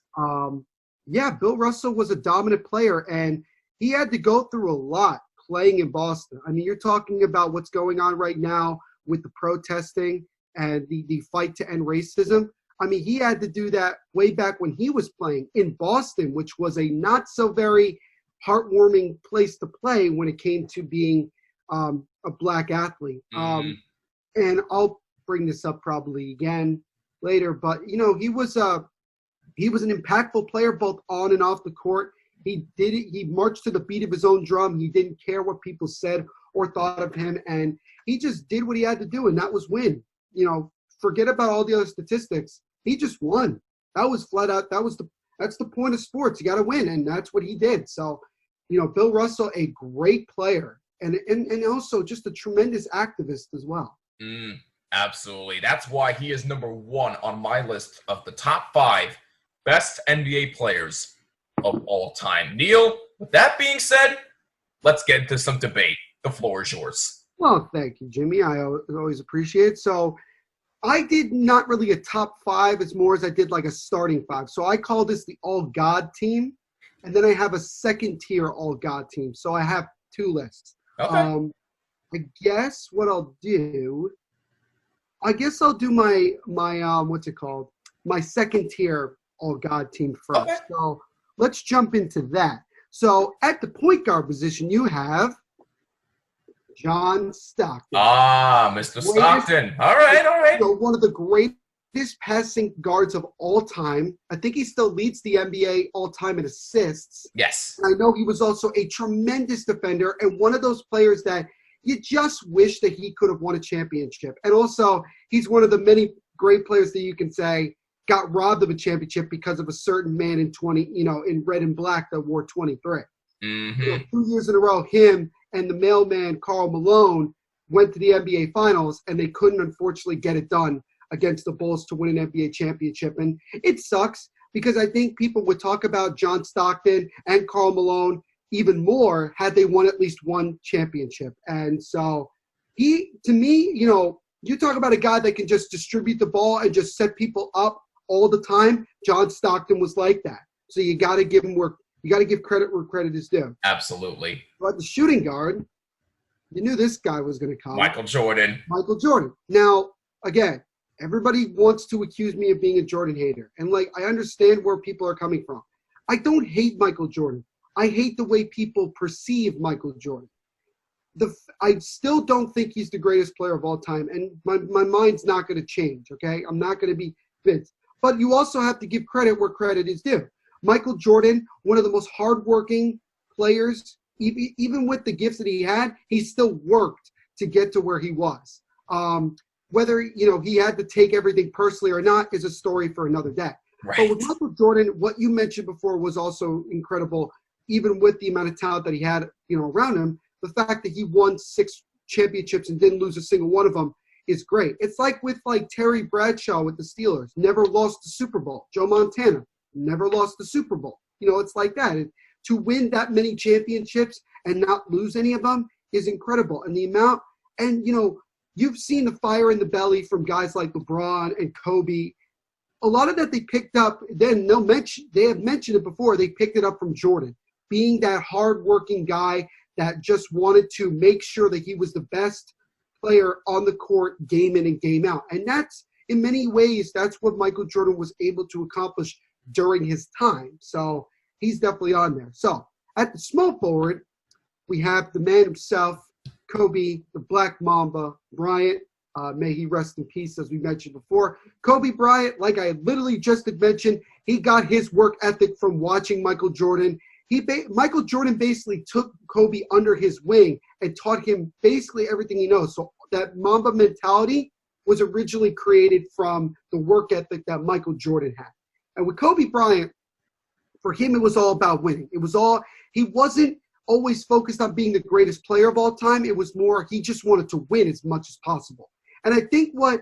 B: Yeah, Bill Russell was a dominant player, and he had to go through a lot playing in Boston. I mean, you're talking about what's going on right now with the protesting and the fight to end racism. I mean, he had to do that way back when he was playing in Boston, which was a not so very heartwarming place to play when it came to being a black athlete. And I'll bring this up probably again later, but you know, he was an impactful player both on and off the court. He did it. He marched to the beat of his own drum. He didn't care what people said or thought of him, and he just did what he had to do, and that was win. You know, forget about all the other statistics. He just won. That was flat out. That's the point of sports. You got to win, and that's what he did. So, you know, Bill Russell, a great player, and also just a tremendous activist as well.
A: Absolutely. That's why he is number 1 on my list of the top 5 best NBA players of all time. Neil, with that being said, let's get into some debate. The floor is yours.
B: Well, thank you, Jimmy. I always appreciate it. So I did not really a top 5 as more as I did like a starting 5. So I call this the all-God team, and then I have a second-tier all-God team. So I have 2 lists.
A: Okay.
B: I guess what I'll do, I'll do my what's it called? My second-tier all-God team first.
A: Okay.
B: So let's jump into that. So at the point guard position, you have John Stockton.
A: Mr. Stockton. All right.
B: You know, one of the greatest passing guards of all time. I think he still leads the NBA all time in assists.
A: Yes.
B: And I know he was also a tremendous defender and one of those players that you just wish that he could have won a championship. And also, he's one of the many great players that you can say got robbed of a championship because of a certain man in red and black that wore 23.
A: Mm-hmm.
B: You know, 2 years in a row, him and the mailman Karl Malone went to the NBA Finals, and they couldn't, unfortunately, get it done against the Bulls to win an NBA championship. And it sucks because I think people would talk about John Stockton and Karl Malone even more had they won at least one championship. And so he, to me, you know, you talk about a guy that can just distribute the ball and just set people up all the time. John Stockton was like that. So you got to give him work. You got to give credit where credit is due.
A: Absolutely.
B: But the shooting guard, you knew this guy was going to come.
A: Michael Jordan.
B: Now, again, everybody wants to accuse me of being a Jordan hater. And, like, I understand where people are coming from. I don't hate Michael Jordan. I hate the way people perceive Michael Jordan. I still don't think he's the greatest player of all time. And my mind's not going to change, okay? I'm not going to be convinced. But you also have to give credit where credit is due. Michael Jordan, one of the most hardworking players, even with the gifts that he had, he still worked to get to where he was. Whether, you know, he had to take everything personally or not is a story for another day.
A: Right.
B: But with Michael Jordan, what you mentioned before was also incredible, even with the amount of talent that he had, you know, around him. The fact that he won 6 championships and didn't lose a single one of them is great. It's like with Terry Bradshaw with the Steelers, never lost the Super Bowl. Joe Montana never lost the Super Bowl. You know, it's like that. To win that many championships and not lose any of them is incredible. And the amount, and you know, you've seen the fire in the belly from guys like LeBron and Kobe. A lot of that they picked up, they have mentioned it before, they picked it up from Jordan, being that hardworking guy that just wanted to make sure that he was the best player on the court, game in and game out. And that's, in many ways, that's what Michael Jordan was able to accomplish during his time. So he's definitely on there. So at the small forward, we have the man himself, Kobe, the Black Mamba, Bryant. May he rest in peace, as we mentioned before. Kobe Bryant, like I literally just had mentioned, he got his work ethic from watching Michael Jordan. Michael Jordan basically took Kobe under his wing and taught him basically everything he knows. So that Mamba mentality was originally created from the work ethic that Michael Jordan had. And with Kobe Bryant, for him, it was all about winning. He wasn't always focused on being the greatest player of all time. It was more, he just wanted to win as much as possible. And I think a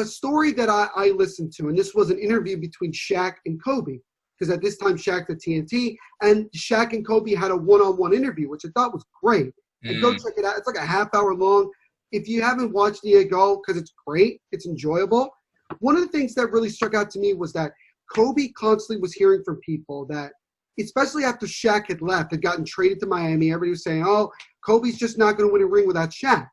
B: story that I listened to, and this was an interview between Shaq and Kobe, because at this time Shaq at TNT, and Shaq and Kobe had a one-on-one interview, which I thought was great. And go check it out. It's like a half hour long. if you haven't watched it, go, because it's great. It's enjoyable. One of the things that really struck out to me was that Kobe constantly was hearing from people that, especially after Shaq had left, had gotten traded to Miami, everybody was saying, oh, Kobe's just not going to win a ring without Shaq.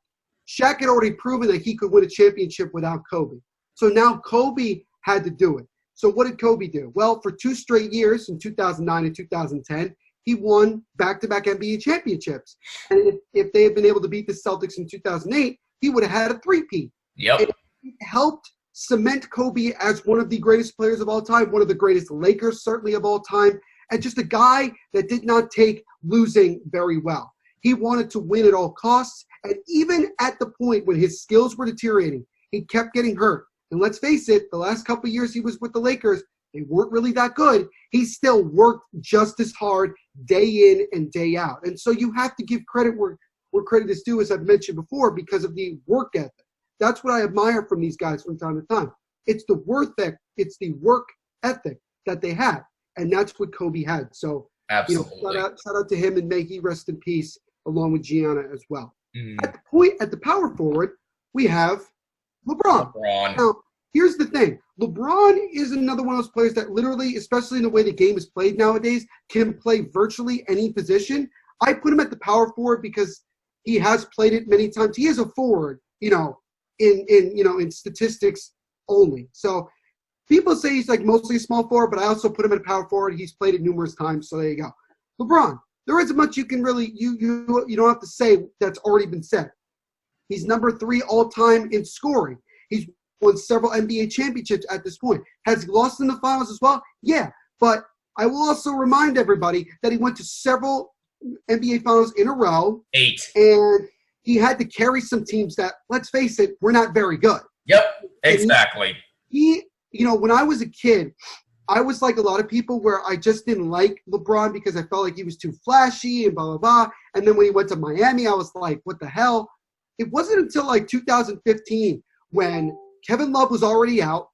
B: Shaq had already proven that he could win a championship without Kobe. So now Kobe had to do it. So what did Kobe do? Well, for 2 straight years, in 2009 and 2010, he won back-to-back NBA championships. And if they had been able to beat the Celtics in 2008, he would have had a three-peat.
A: Yep.
B: And it helped cement Kobe as one of the greatest players of all time, one of the greatest Lakers certainly of all time, and just a guy that did not take losing very well. He wanted to win at all costs, and even at the point when his skills were deteriorating, he kept getting hurt. And let's face it, the last couple of years he was with the Lakers, they weren't really that good. He still worked just as hard day in and day out. And so you have to give credit where credit is due, as I've mentioned before, because of the work ethic. That's what I admire from these guys from time to time. It's the it's the work ethic that they have. And that's what Kobe had. So,
A: absolutely.
B: Shout out to him, and may he rest in peace, along with Gianna as well.
A: Mm.
B: At the power forward, we have LeBron. Now, here's the thing. LeBron is another one of those players that literally, especially in the way the game is played nowadays, can play virtually any position. I put him at the power forward because he has played it many times. He is a forward, in statistics only. So people say he's like mostly a small forward, but I also put him at a power forward. He's played it numerous times, so there you go. LeBron, there isn't much you can really you don't have to say that's already been said. He's number 3 all-time in scoring. He's won several NBA championships at this point. Has he lost in the finals as well? Yeah, but I will also remind everybody that he went to several NBA finals in a row.
A: 8.
B: And he had to carry some teams that, let's face it, were not very good.
A: Yep, exactly.
B: He when I was a kid, I was like a lot of people where I just didn't like LeBron because I felt like he was too flashy and blah, blah, blah. And then when he went to Miami, I was like, what the hell? It wasn't until like 2015 when Kevin Love was already out,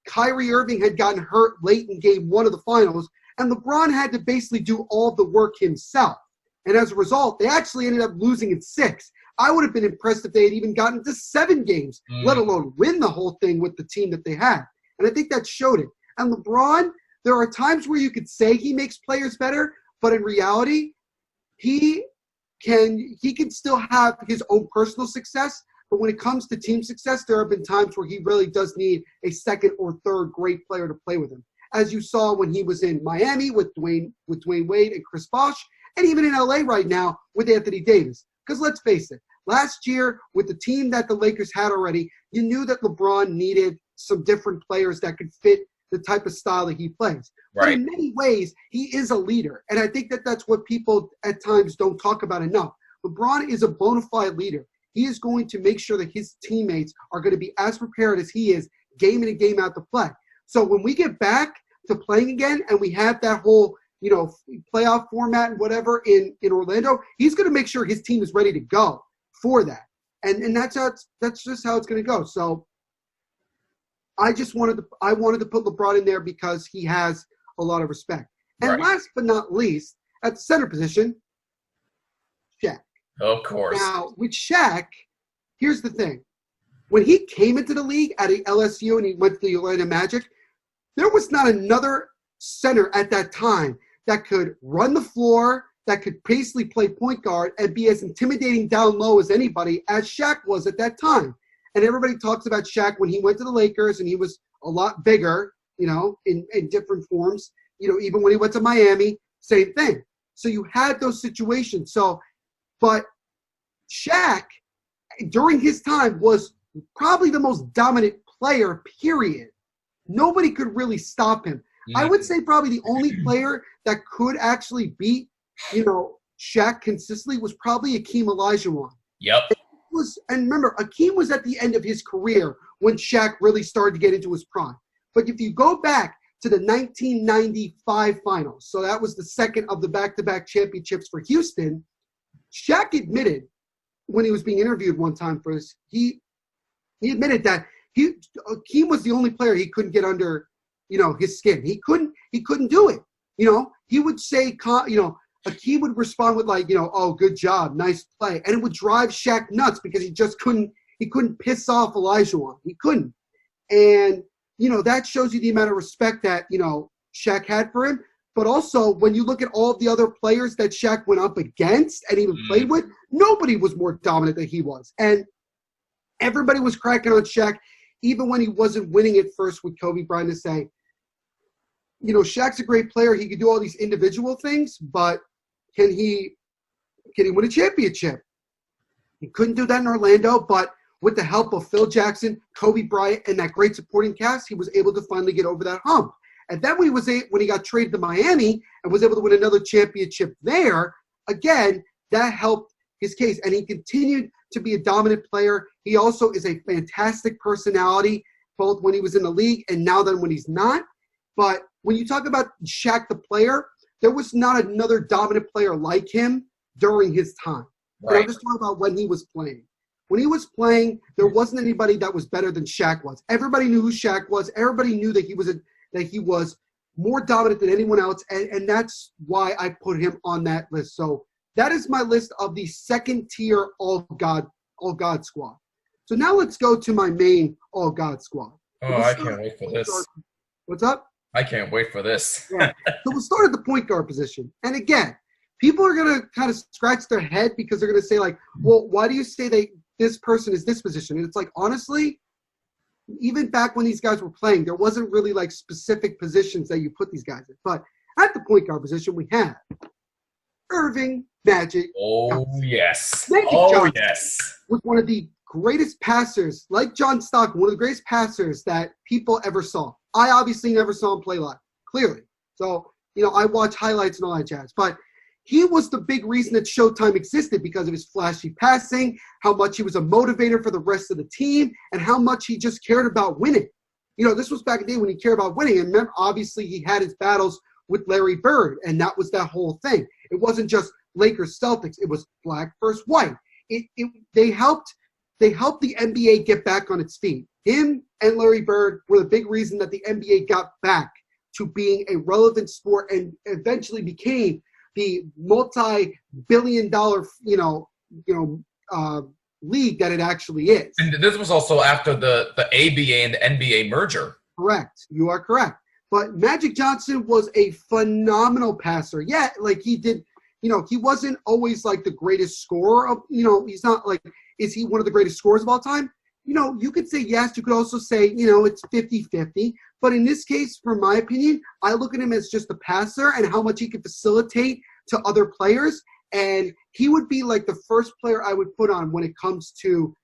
B: Kyrie Irving had gotten hurt late in game 1 of the finals, and LeBron had to basically do all the work himself. And as a result, they actually ended up losing in 6. I would have been impressed if they had even gotten to 7 games, let alone win the whole thing with the team that they had. And I think that showed it. And LeBron, there are times where you could say he makes players better, but in reality, he can still have his own personal success. But when it comes to team success, there have been times where he really does need a second or third great player to play with him. As you saw when he was in Miami with Dwayne Wade and Chris Bosh, and even in LA right now with Anthony Davis. Because let's face it, last year with the team that the Lakers had already, you knew that LeBron needed some different players that could fit the type of style that he plays.
A: Right.
B: But in many ways, he is a leader. And I think that that's what people at times don't talk about enough. LeBron is a bona fide leader. He is going to make sure that his teammates are going to be as prepared as he is game in and game out to play. So when we get back to playing again and we have that whole playoff format and whatever in Orlando, he's going to make sure his team is ready to go for that. And that's just how it's going to go. So I wanted to put LeBron in there because he has a lot of respect. And last but not least, at the center position, Shaq.
A: Of course.
B: Now, with Shaq, here's the thing. When he came into the league at LSU and he went to the Orlando Magic, there was not another center at that time that could run the floor, that could basically play point guard and be as intimidating down low as anybody as Shaq was at that time. And everybody talks about Shaq when he went to the Lakers and he was a lot bigger, in different forms. Even when he went to Miami, same thing. So you had those situations. But Shaq, during his time, was probably the most dominant player, period. Nobody could really stop him. I would say probably the only player that could actually beat, Shaq consistently was probably Hakeem Olajuwon.
A: Yep.
B: And remember, Hakeem was at the end of his career when Shaq really started to get into his prime. But if you go back to the 1995 finals, so that was the second of the back-to-back championships for Houston, Shaq admitted when he was being interviewed one time for this, he admitted that Hakeem was the only player he couldn't get under, his skin. He couldn't do it. He would say, Hakeem would respond with like, oh, good job, nice play. And it would drive Shaq nuts because he just couldn't piss off Olajuwon. He couldn't. And, that shows you the amount of respect that, Shaq had for him. But also, when you look at all of the other players that Shaq went up against and even played with, nobody was more dominant than he was. And everybody was cracking on Shaq, even when he wasn't winning at first with Kobe Bryant, to say, Shaq's a great player. He could do all these individual things, but can he win a championship? He couldn't do that in Orlando, but with the help of Phil Jackson, Kobe Bryant, and that great supporting cast, he was able to finally get over that hump. And then when he got traded to Miami and was able to win another championship there, again, that helped his case. And he continued to be a dominant player. He also is a fantastic personality, both when he was in the league and now then when he's not. But when you talk about Shaq the player, there was not another dominant player like him during his time. Right. I'm just talking about when he was playing. When he was playing, there wasn't anybody that was better than Shaq was. Everybody knew who Shaq was. Everybody knew that he was more dominant than anyone else, and that's why I put him on that list. So that is my list of the second-tier all-God squad. So now let's go to my main all-God squad.
A: Oh, I can't wait for this.
B: What's up?
A: I can't wait for this.
B: Yeah. So we'll start at the point guard position. And again, people are going to kind of scratch their head because they're going to say, like, well, why do you say this person is this position? And it's like, honestly, even back when these guys were playing, there wasn't really like specific positions that you put these guys in. But at the point guard position, we have Erving, Magic.
A: Oh,
B: Johnson.
A: yes.
B: Magic
A: Johnson
B: yes. Was one of the greatest passers, like John Stockton, one of the greatest passers that people ever saw. I obviously never saw him play live, clearly. So, I watch highlights and all that jazz. But he was the big reason that Showtime existed because of his flashy passing, how much he was a motivator for the rest of the team, and how much he just cared about winning. This was back in the day when he cared about winning. And remember, obviously, he had his battles with Larry Bird, and that was that whole thing. It wasn't just Lakers Celtics. It was black versus white. They helped the NBA get back on its feet. Him and Larry Bird were the big reason that the NBA got back to being a relevant sport and eventually became the multi-billion-dollar, league that it actually is.
A: And this was also after the ABA and the NBA merger.
B: Correct. You are correct. But Magic Johnson was a phenomenal passer. Yeah, like he did, he wasn't always like the greatest scorer of, he's not like, is he one of the greatest scorers of all time? You could say yes. You could also say, it's 50-50. But in this case, from my opinion, I look at him as just a passer and how much he can facilitate to other players. And he would be like the first player I would put on when it comes to,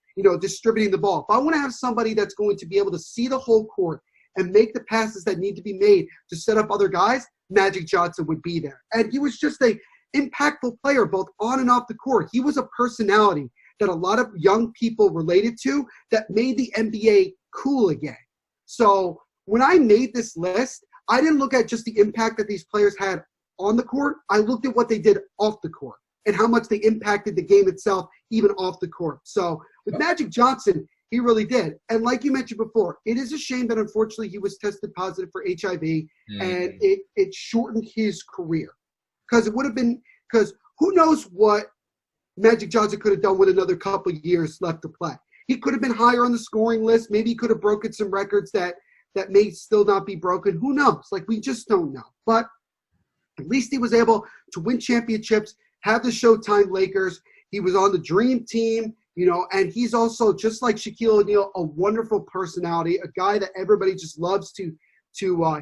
B: distributing the ball. If I want to have somebody that's going to be able to see the whole court and make the passes that need to be made to set up other guys, Magic Johnson would be there. And he was just a impactful player, both on and off the court. He was a personality that a lot of young people related to that made the NBA cool again. So when I made this list, I didn't look at just the impact that these players had on the court. I looked at what they did off the court and how much they impacted the game itself, even off the court. So with Magic Johnson, he really did. And like you mentioned before, it is a shame that unfortunately he was tested positive for HIV and it shortened his career. Because who knows what Magic Johnson could have done with another couple of years left to play. He could have been higher on the scoring list. Maybe he could have broken some records that may still not be broken. Who knows? Like, we just don't know. But at least he was able to win championships, have the Showtime Lakers. He was on the dream team, and he's also, just like Shaquille O'Neal, a wonderful personality, a guy that everybody just loves to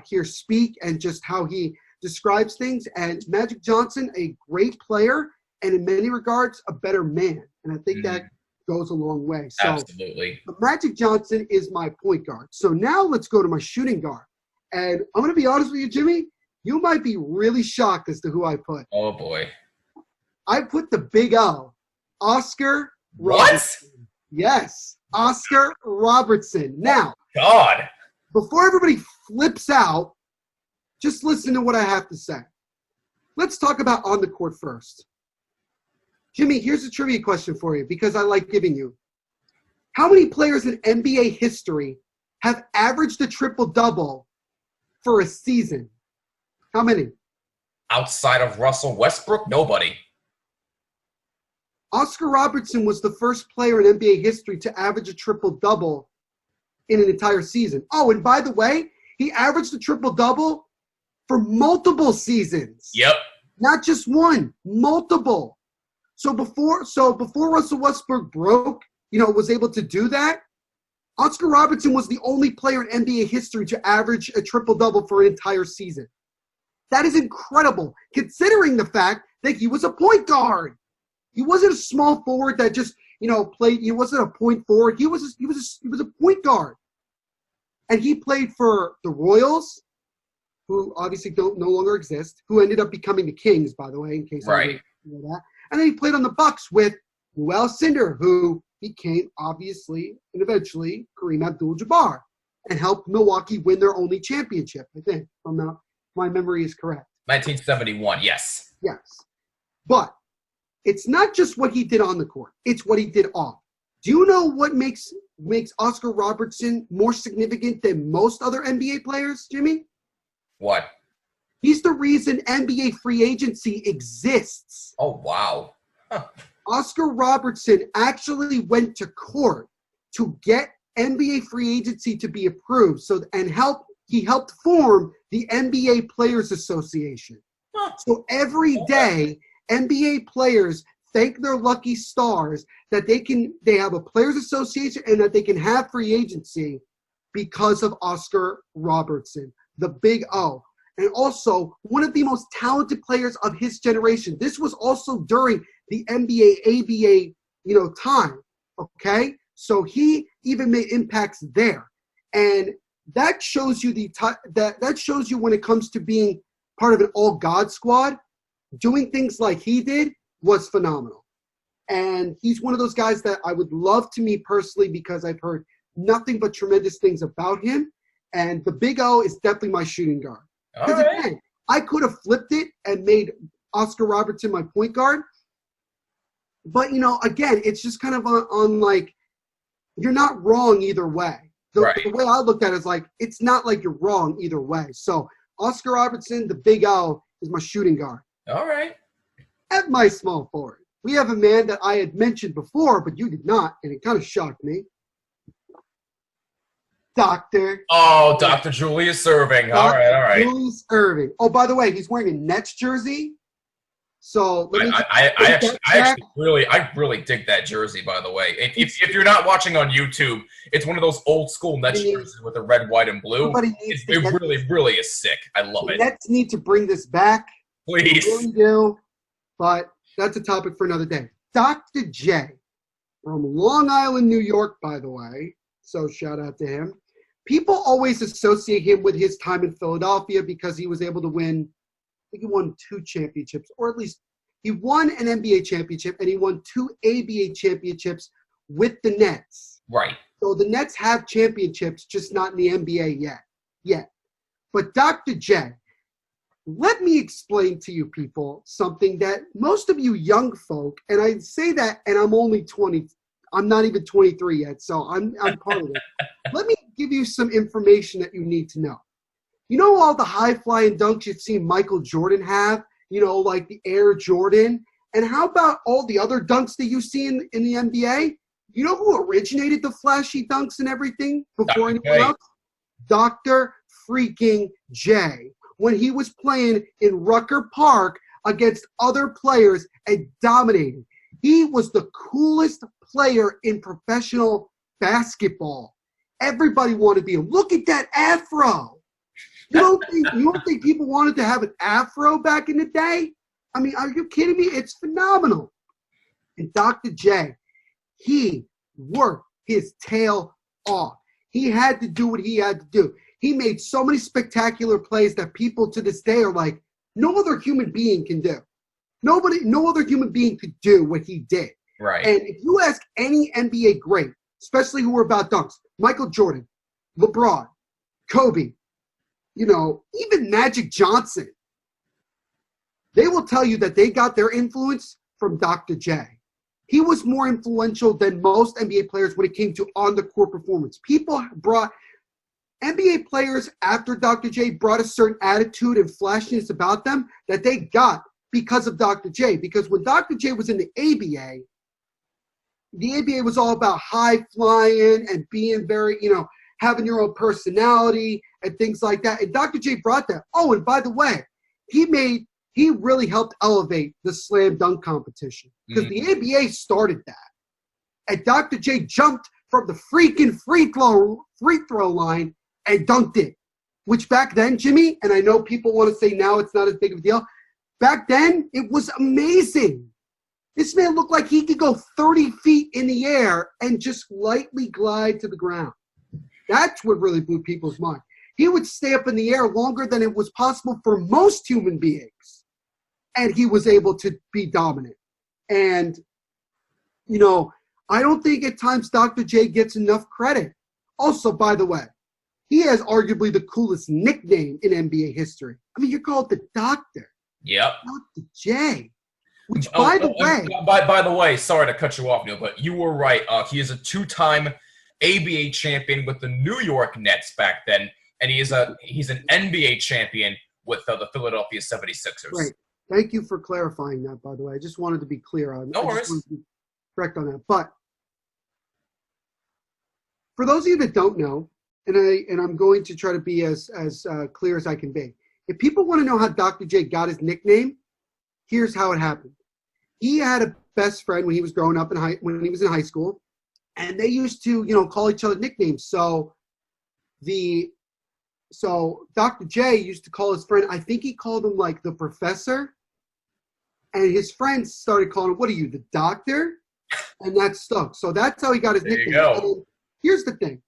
B: hear speak and just how he describes things. And Magic Johnson, a great player, and in many regards, a better man. And I think that goes a long way. So
A: absolutely.
B: Magic Johnson is my point guard. So now let's go to my shooting guard. And I'm going to be honest with you, Jimmy, you might be really shocked as to who I put.
A: Oh, boy.
B: I put the big O, Oscar Robertson.
A: What?
B: Yes, Oscar Robertson. Now,
A: God.
B: Before everybody flips out, just listen to what I have to say. Let's talk about on the court first. Jimmy, here's a trivia question for you because I like giving you. How many players in NBA history have averaged a triple-double for a season? How many?
A: Outside of Russell Westbrook, nobody.
B: Oscar Robertson was the first player in NBA history to average a triple-double in an entire season. Oh, and by the way, he averaged a triple-double for multiple seasons.
A: Yep.
B: Not just one, multiple. So before Russell Westbrook was able to do that, Oscar Robertson was the only player in NBA history to average a triple-double for an entire season. That is incredible, considering the fact that he was a point guard. He wasn't a small forward that just, played. He wasn't a point forward. He was a point guard. And he played for the Royals, who obviously no longer exist, who ended up becoming the Kings, by the way, in case I didn't know that. And then he played on the Bucks with Cinder, who became, obviously, and eventually, Kareem Abdul-Jabbar, and helped Milwaukee win their only championship, I think, if my memory is correct.
A: 1971, yes.
B: Yes. But it's not just what he did on the court. It's what he did off. Do you know what makes Oscar Robertson more significant than most other NBA players, Jimmy?
A: What?
B: He's the reason NBA free agency exists.
A: Oh, wow. Huh.
B: Oscar Robertson actually went to court to get NBA free agency to be approved. He helped form the NBA Players Association. Huh. So every day, NBA players thank their lucky stars that they have a Players Association and that they can have free agency because of Oscar Robertson, the Big O. And also one of the most talented players of his generation. This was also during the NBA, ABA, time. Okay, so he even made impacts there, and that shows you that shows you when it comes to being part of an all God squad, doing things like he did was phenomenal. And he's one of those guys that I would love to meet personally because I've heard nothing but tremendous things about him. And the Big O is definitely my shooting guard. Because again, I could have flipped it and made Oscar Robertson my point guard. But, again, it's just kind of on like, you're not wrong either way. The way I looked at it is like, it's not like you're wrong either way. So Oscar Robertson, the Big O, is my shooting guard.
A: All right.
B: At my small forward, we have a man that I had mentioned before, but you did not, and it kind of shocked me. Dr.
A: Julius Erving. All right.
B: Julius Erving. Oh, by the way, he's wearing a Nets jersey. So
A: I really dig that jersey, by the way. If you're not watching on YouTube, it's one of those old school Nets jerseys with the red, white, and blue. It really is sick. I love it.
B: Nets need to bring this back.
A: Please.
B: They really do. But that's a topic for another day. Dr. J from Long Island, New York, by the way. So shout out to him. People always associate him with his time in Philadelphia because he was able to win, I think he won 2 championships, or at least he won an NBA championship and he won 2 ABA championships with the Nets.
A: Right.
B: So the Nets have championships, just not in the NBA yet. But Dr. J, let me explain to you people something that most of you young folk, and I say that, and I'm only 20, I'm not even 23 yet, so I'm part of it. Let me give you some information that you need to know. You know all the high-flying dunks you've seen Michael Jordan have? Like the Air Jordan? And how about all the other dunks that you see in the NBA? You know who originated the flashy dunks and everything before anyone else? Dr. freaking J. When he was playing in Rucker Park against other players and dominating. He was the coolest player in professional basketball. Everybody wanted to be him. Look at that afro. You don't think people wanted to have an afro back in the day? I mean, are you kidding me? It's phenomenal. And Dr. J, he worked his tail off. He had to do what he had to do. He made so many spectacular plays that people to this day are like, no other human being can do. No other human being could do what he did.
A: Right.
B: And if you ask any NBA great, especially who are about dunks, Michael Jordan, LeBron, Kobe, even Magic Johnson, they will tell you that they got their influence from Dr. J. He was more influential than most NBA players when it came to on-the-court performance. People brought NBA players after Dr. J brought a certain attitude and flashiness about them that they got because of Dr. J. Because when Dr. J was in the ABA was all about high flying and being very, having your own personality and things like that. And Dr. J brought that. Oh, and by the way, he really helped elevate the slam dunk competition because the ABA started that. And Dr. J jumped from the freaking free throw line and dunked it, which back then, Jimmy, and I know people want to say now it's not as big of a deal. Back then, it was amazing. This man looked like he could go 30 feet in the air and just lightly glide to the ground. That's what really blew people's mind. He would stay up in the air longer than it was possible for most human beings. And he was able to be dominant. And, I don't think at times Dr. J gets enough credit. Also, by the way, he has arguably the coolest nickname in NBA history. I mean, you're called the Doctor.
A: Yep.
B: Dr. J. Which, by
A: the way, sorry to cut you off, Neil, but you were right. He is a two-time ABA champion with the New York Nets back then, and he's an NBA champion with the Philadelphia 76ers.
B: Right. Thank you for clarifying that, by the way. I just wanted to be clear on that.
A: No worries.
B: Correct on that. But for those of you that don't know, and I'm going to try to be as clear as I can be, if people want to know how Dr. J got his nickname, here's how it happened. He had a best friend when he was growing up when he was in high school, and they used to, call each other nicknames. So Dr. J used to call his friend, I think he called him like the professor, and his friends started calling him, what are you, the doctor? And that stuck. So that's how he got his nickname.
A: There you go.
B: And here's the thing.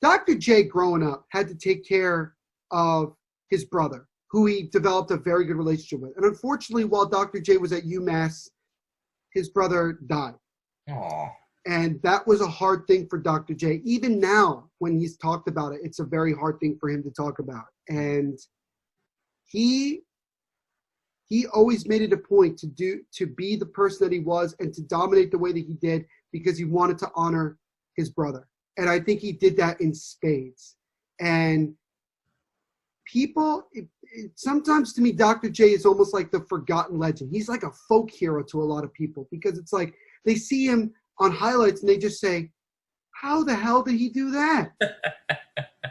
B: Dr. J growing up had to take care of his brother, who he developed a very good relationship with. And unfortunately, while Dr. J was at UMass, his brother died.
A: Aww.
B: And that was a hard thing for Dr. J. Even now, when he's talked about it, it's a very hard thing for him to talk about. And he always made it a point to be the person that he was and to dominate the way that he did because he wanted to honor his brother. And I think he did that in spades. And people, sometimes to me, Dr. J is almost like the forgotten legend. He's like a folk hero to a lot of people because it's like they see him on highlights and they just say, how the hell did he do that?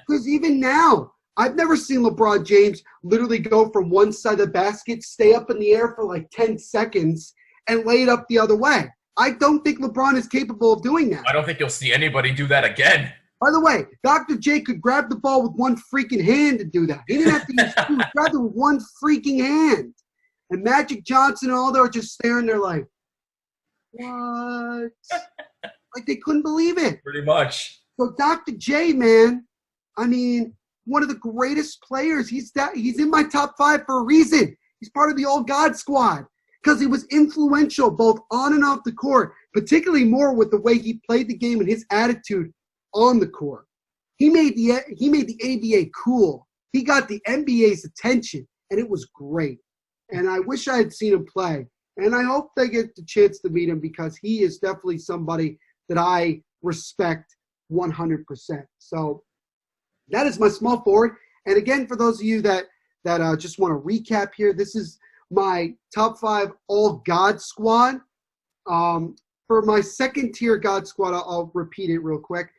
B: Because even now, I've never seen LeBron James literally go from one side of the basket, stay up in the air for like 10 seconds, and lay it up the other way. I don't think LeBron is capable of doing that.
A: I don't think you'll see anybody do that again.
B: By the way, Dr. J could grab the ball with one freaking hand to do that. He didn't have to use two. He grabbed it with one freaking hand. And Magic Johnson and all that are just staring there like, what? Like they couldn't believe it.
A: Pretty much.
B: So Dr. J, man, I mean, one of the greatest players. He's in my top 5 for a reason. He's part of the Old God squad because he was influential both on and off the court, particularly more with the way he played the game and his attitude on the court. He made the ABA cool. He got the NBA's attention, and it was great. And I wish I had seen him play. And I hope they get the chance to meet him because he is definitely somebody that I respect 100%. So that is my small forward. And again, for those of you that just want to recap here, this is my top 5 all God squad. For my second tier God squad, I'll repeat it real quick.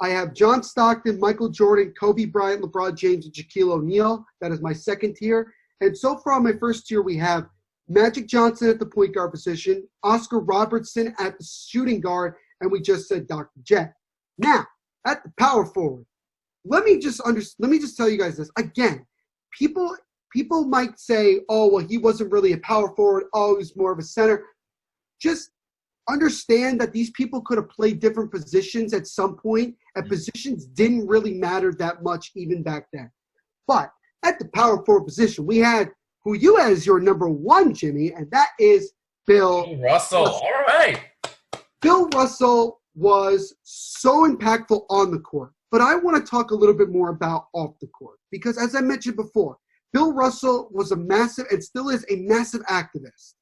B: I have John Stockton, Michael Jordan, Kobe Bryant, LeBron James, and Shaquille O'Neal. That is my second tier. And so far on my first tier, we have Magic Johnson at the point guard position, Oscar Robertson at the shooting guard, and we just said Dr. J. Now, at the power forward, let me just tell you guys this. Again, people might say, oh, well, he wasn't really a power forward. Oh, he was more of a center. Just understand that these people could have played different positions at some point, and positions didn't really matter that much even back then. But at the power forward position, we had who you had as your number 1, Jimmy, and that is Bill
A: Russell. All right.
B: Bill Russell was so impactful on the court, but I want to talk a little bit more about off the court because, as I mentioned before, Bill Russell was a massive and still is a massive activist.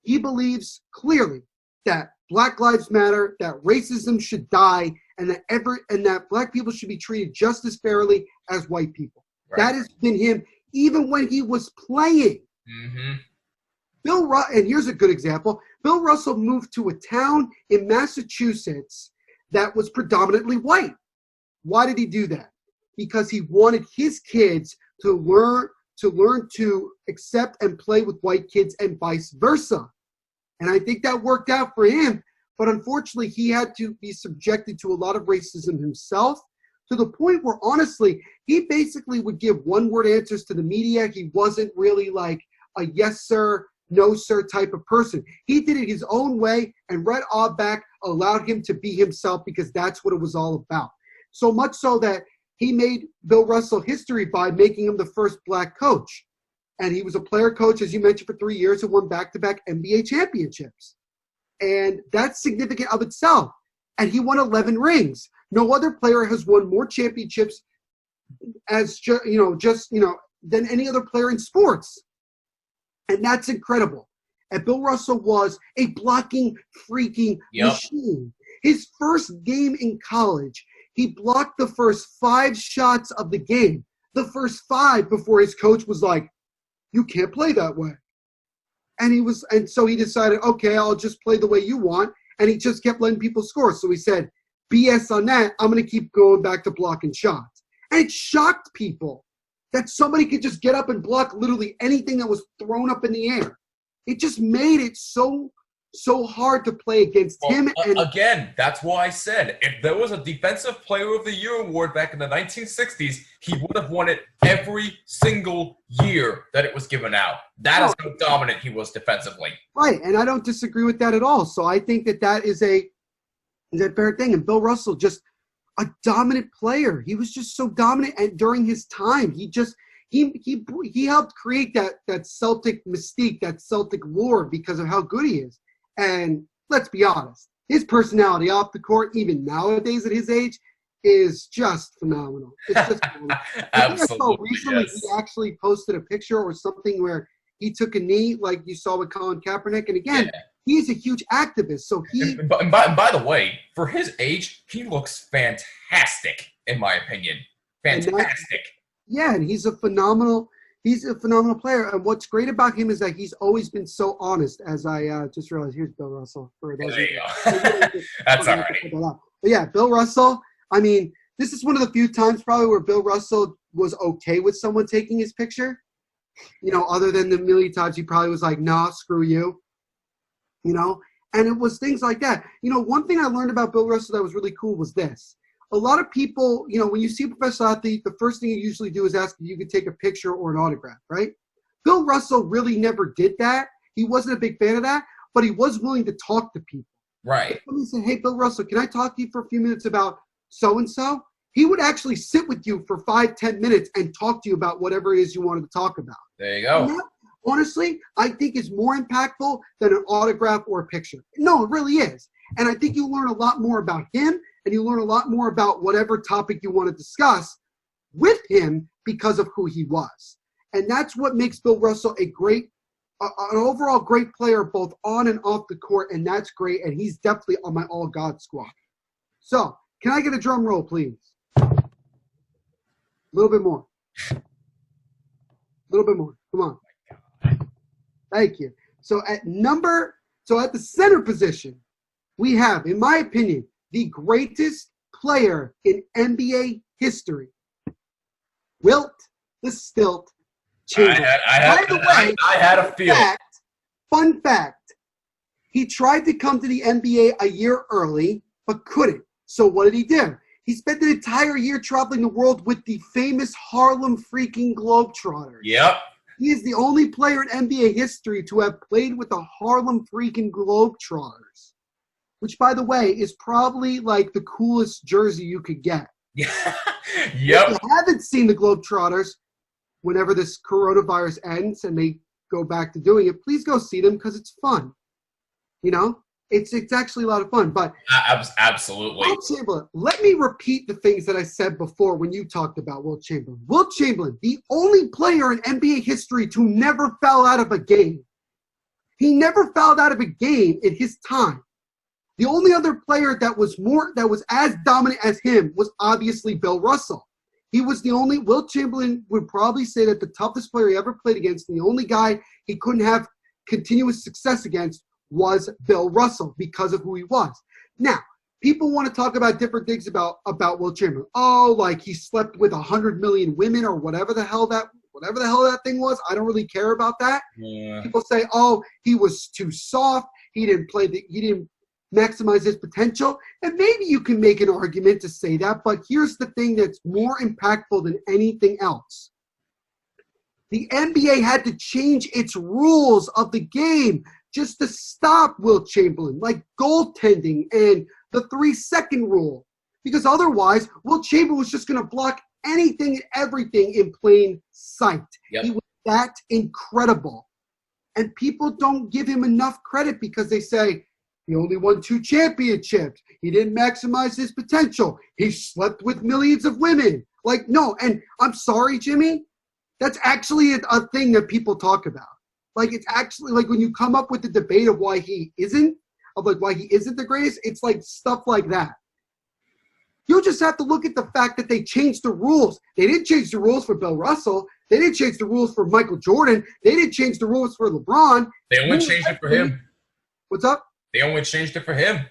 B: He believes clearly that Black Lives Matter, that racism should die, and that black people should be treated just as fairly as white people. Right. That has been him even when he was playing.
A: Mm-hmm.
B: And here's a good example. Bill Russell moved to a town in Massachusetts that was predominantly white. Why did he do that? Because he wanted his kids to learn to accept and play with white kids and vice versa. And I think that worked out for him. But unfortunately, he had to be subjected to a lot of racism himself, to the point where, honestly, he basically would give one-word answers to the media. He wasn't really like a yes, sir, no, sir type of person. He did it his own way, and Red Auerbach allowed him to be himself because that's what it was all about. So much so that he made Bill Russell history by making him the first black coach. And he was a player coach, as you mentioned, for 3 years and won back-to-back NBA championships. And that's significant of itself. And he won 11 rings. No other player has won more championships than any other player in sports. And that's incredible. And Bill Russell was a blocking freaking machine. His first game in college, he blocked the first 5 shots of the game. The first 5 before his coach was like, you can't play that way. And so he decided, okay, I'll just play the way you want. And he just kept letting people score. So he said, BS on that, I'm going to keep going back to blocking shots. And it shocked people that somebody could just get up and block literally anything that was thrown up in the air. It just made it so hard to play against him. And
A: again, that's why I said if there was a Defensive Player of the Year award back in the 1960s, he would have won it every single year that it was given out. That is how dominant he was defensively.
B: Right, and I don't disagree with that at all. So I think that is a fair thing. And Bill Russell, just a dominant player. He was just so dominant, and during his time, he helped create that Celtic mystique, that Celtic lore because of how good he is. And let's be honest, his personality off the court, even nowadays at his age, is just phenomenal. It's just phenomenal.
A: Absolutely,
B: recently,
A: yes.
B: He actually posted a picture or something where he took a knee, like you saw with Colin Kaepernick. And again, he's a huge activist. So
A: And by the way, for his age, he looks fantastic, in my opinion. Fantastic.
B: And he's a phenomenal player. And what's great about him is that he's always been so honest, as I just realized. Here's Bill Russell. For those
A: there you go. That's all right.
B: But yeah, Bill Russell, I mean, this is one of the few times probably where Bill Russell was okay with someone taking his picture. Other than the million times he probably was like, nah, screw you. And it was things like that. One thing I learned about Bill Russell that was really cool was this. A lot of people, when you see a professional athlete, the first thing you usually do is ask if you could take a picture or an autograph, right? Bill Russell really never did that. He wasn't a big fan of that, but he was willing to talk to people.
A: Right.
B: If somebody said, hey, Bill Russell, can I talk to you for a few minutes about so-and-so? He would actually sit with you for 5-10 minutes and talk to you about whatever it is you wanted to talk about.
A: There you go.
B: And that, honestly, I think is more impactful than an autograph or a picture. No, it really is. And I think you learn a lot more about him, and you learn a lot more about whatever topic you want to discuss with him because of who he was. And that's what makes Bill Russell an overall great player, both on and off the court, and that's great. And he's definitely on my all God squad. So, can I get a drum roll, please? A little bit more. A little bit more. Come on. Thank you. So at the center position, we have, in my opinion, the greatest player in NBA history, Wilt the Stilt Chamberlain.
A: I had a feeling.
B: Fun fact, he tried to come to the NBA a year early, but couldn't. So what did he do? He spent an entire year traveling the world with the famous Harlem freaking Globetrotters.
A: Yep.
B: He is the only player in NBA history to have played with the Harlem freaking Globetrotters, which, by the way, is probably like the coolest jersey you could get.
A: Yep.
B: If you haven't seen the Globetrotters, whenever this coronavirus ends and they go back to doing it, please go see them because it's fun. It's actually a lot of fun. But
A: absolutely.
B: Wilt Chamberlain, let me repeat the things that I said before when you talked about Wilt Chamberlain. Wilt Chamberlain, the only player in NBA history to never foul out of a game. He never fouled out of a game in his time. The only other player that was as dominant as him was obviously Bill Russell. He was the only, Wilt Chamberlain would probably say that the toughest player he ever played against, and the only guy he couldn't have continuous success against was Bill Russell because of who he was. Now, people want to talk about different things about Wilt Chamberlain. Oh, like he slept with 100 million women or whatever the hell that thing was. I don't really care about that.
A: Yeah.
B: People say, oh, he was too soft. He didn't maximize his potential. And maybe you can make an argument to say that, but here's the thing that's more impactful than anything else. The NBA had to change its rules of the game just to stop Wilt Chamberlain, like goaltending and the 3-second rule. Because otherwise, Wilt Chamberlain was just going to block anything and everything in plain sight.
A: Yep.
B: He was that incredible. And people don't give him enough credit because they say, he only won 2 championships. He didn't maximize his potential. He slept with millions of women. Like, no, and I'm sorry, Jimmy, that's actually a thing that people talk about. Like, it's actually, like, when you come up with the debate of why he isn't the greatest, it's like stuff like that. You just have to look at the fact that they changed the rules. They didn't change the rules for Bill Russell. They didn't change the rules for Michael Jordan. They didn't change the rules for LeBron.
A: They only changed it for him.
B: What's up?
A: They only changed it for him.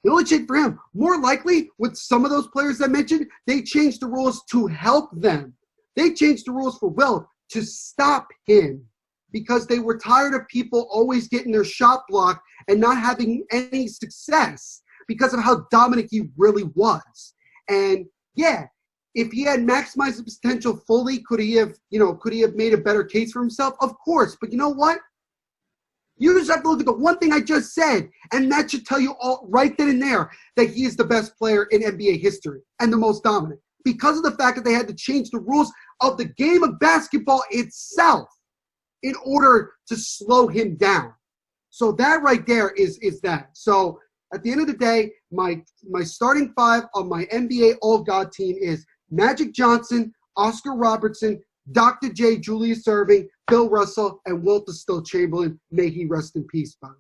B: They only changed for him. More likely, with some of those players I mentioned, they changed the rules to help them. They changed the rules for Wilt to stop him because they were tired of people always getting their shot blocked and not having any success because of how dominant he really was. And yeah, if he had maximized his potential fully, could he have made a better case for himself? Of course. But you know what? You just have to look at the one thing I just said, and that should tell you all right then and there that he is the best player in NBA history and the most dominant because of the fact that they had to change the rules of the game of basketball itself in order to slow him down. So that right there is that. So at the end of the day, my starting 5 on my NBA All-God team is Magic Johnson, Oscar Robertson, Dr. J, Julius Erving, Bill Russell, and Wilt Chamberlain. May he rest in peace, by the way.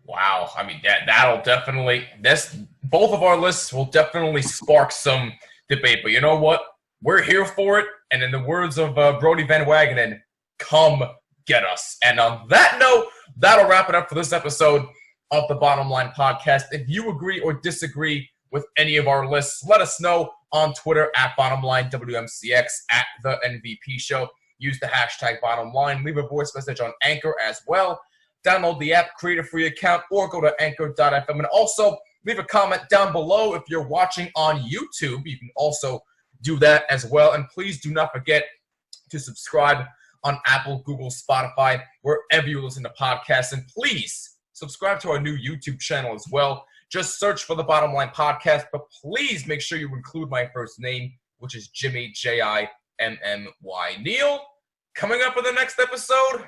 A: Wow. I mean, that'll definitely – both of our lists will definitely spark some debate. But you know what? We're here for it. And in the words of Brody Van Wagenen, come get us. And on that note, that'll wrap it up for this episode of the Bottom Line Podcast. If you agree or disagree with any of our lists, let us know on Twitter at BottomLineWMCX, at The MVP Show. Use the hashtag BottomLine. Leave a voice message on Anchor as well. Download the app, create a free account, or go to Anchor.fm. And also, leave a comment down below if you're watching on YouTube. You can also do that as well. And please do not forget to subscribe on Apple, Google, Spotify, wherever you listen to podcasts. And please subscribe to our new YouTube channel as well. Just search for the Bottom Line Podcast, but please make sure you include my first name, which is Jimmy, Jimmy. Neil, coming up in the next episode,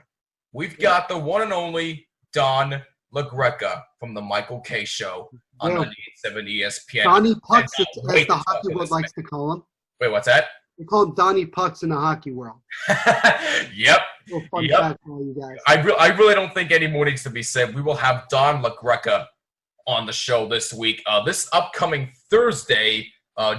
A: we've got the one and only Don LaGreca from the Michael K. Show on 98.7 ESPN.
B: Donnie Pucks, as the hockey world likes to call him.
A: Wait, what's that?
B: We call him Donnie Pucks in the hockey world.
A: Yep.
B: Fun fact for all you guys.
A: I really don't think any more needs to be said. We will have Don LaGreca on the show this week. This upcoming Thursday,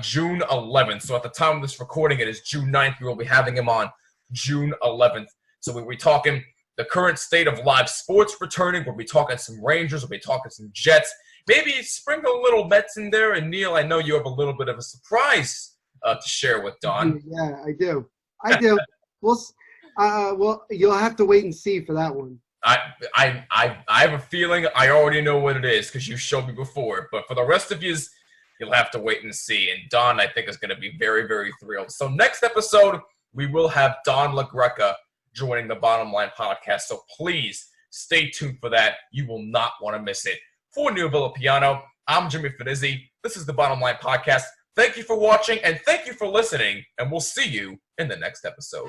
A: June 11th. So at the time of this recording, it is June 9th. We will be having him on June 11th. So we'll be talking the current state of live sports returning. We'll be talking some Rangers. We'll be talking some Jets. Maybe sprinkle a little Mets in there. And Neil, I know you have a little bit of a surprise to share with Don.
B: Yeah, I do. Well, you'll have to wait and see for that one.
A: I have a feeling I already know what it is because you showed me before. But for the rest of yous, you'll have to wait and see. And Don, I think, is going to be very, very thrilled. So next episode, we will have Don LaGreca joining the Bottom Line Podcast. So please stay tuned for that. You will not want to miss it. For Neil Villapiano, I'm Jimmy Finizzi. This is the Bottom Line Podcast. Thank you for watching, and thank you for listening, and we'll see you in the next episode.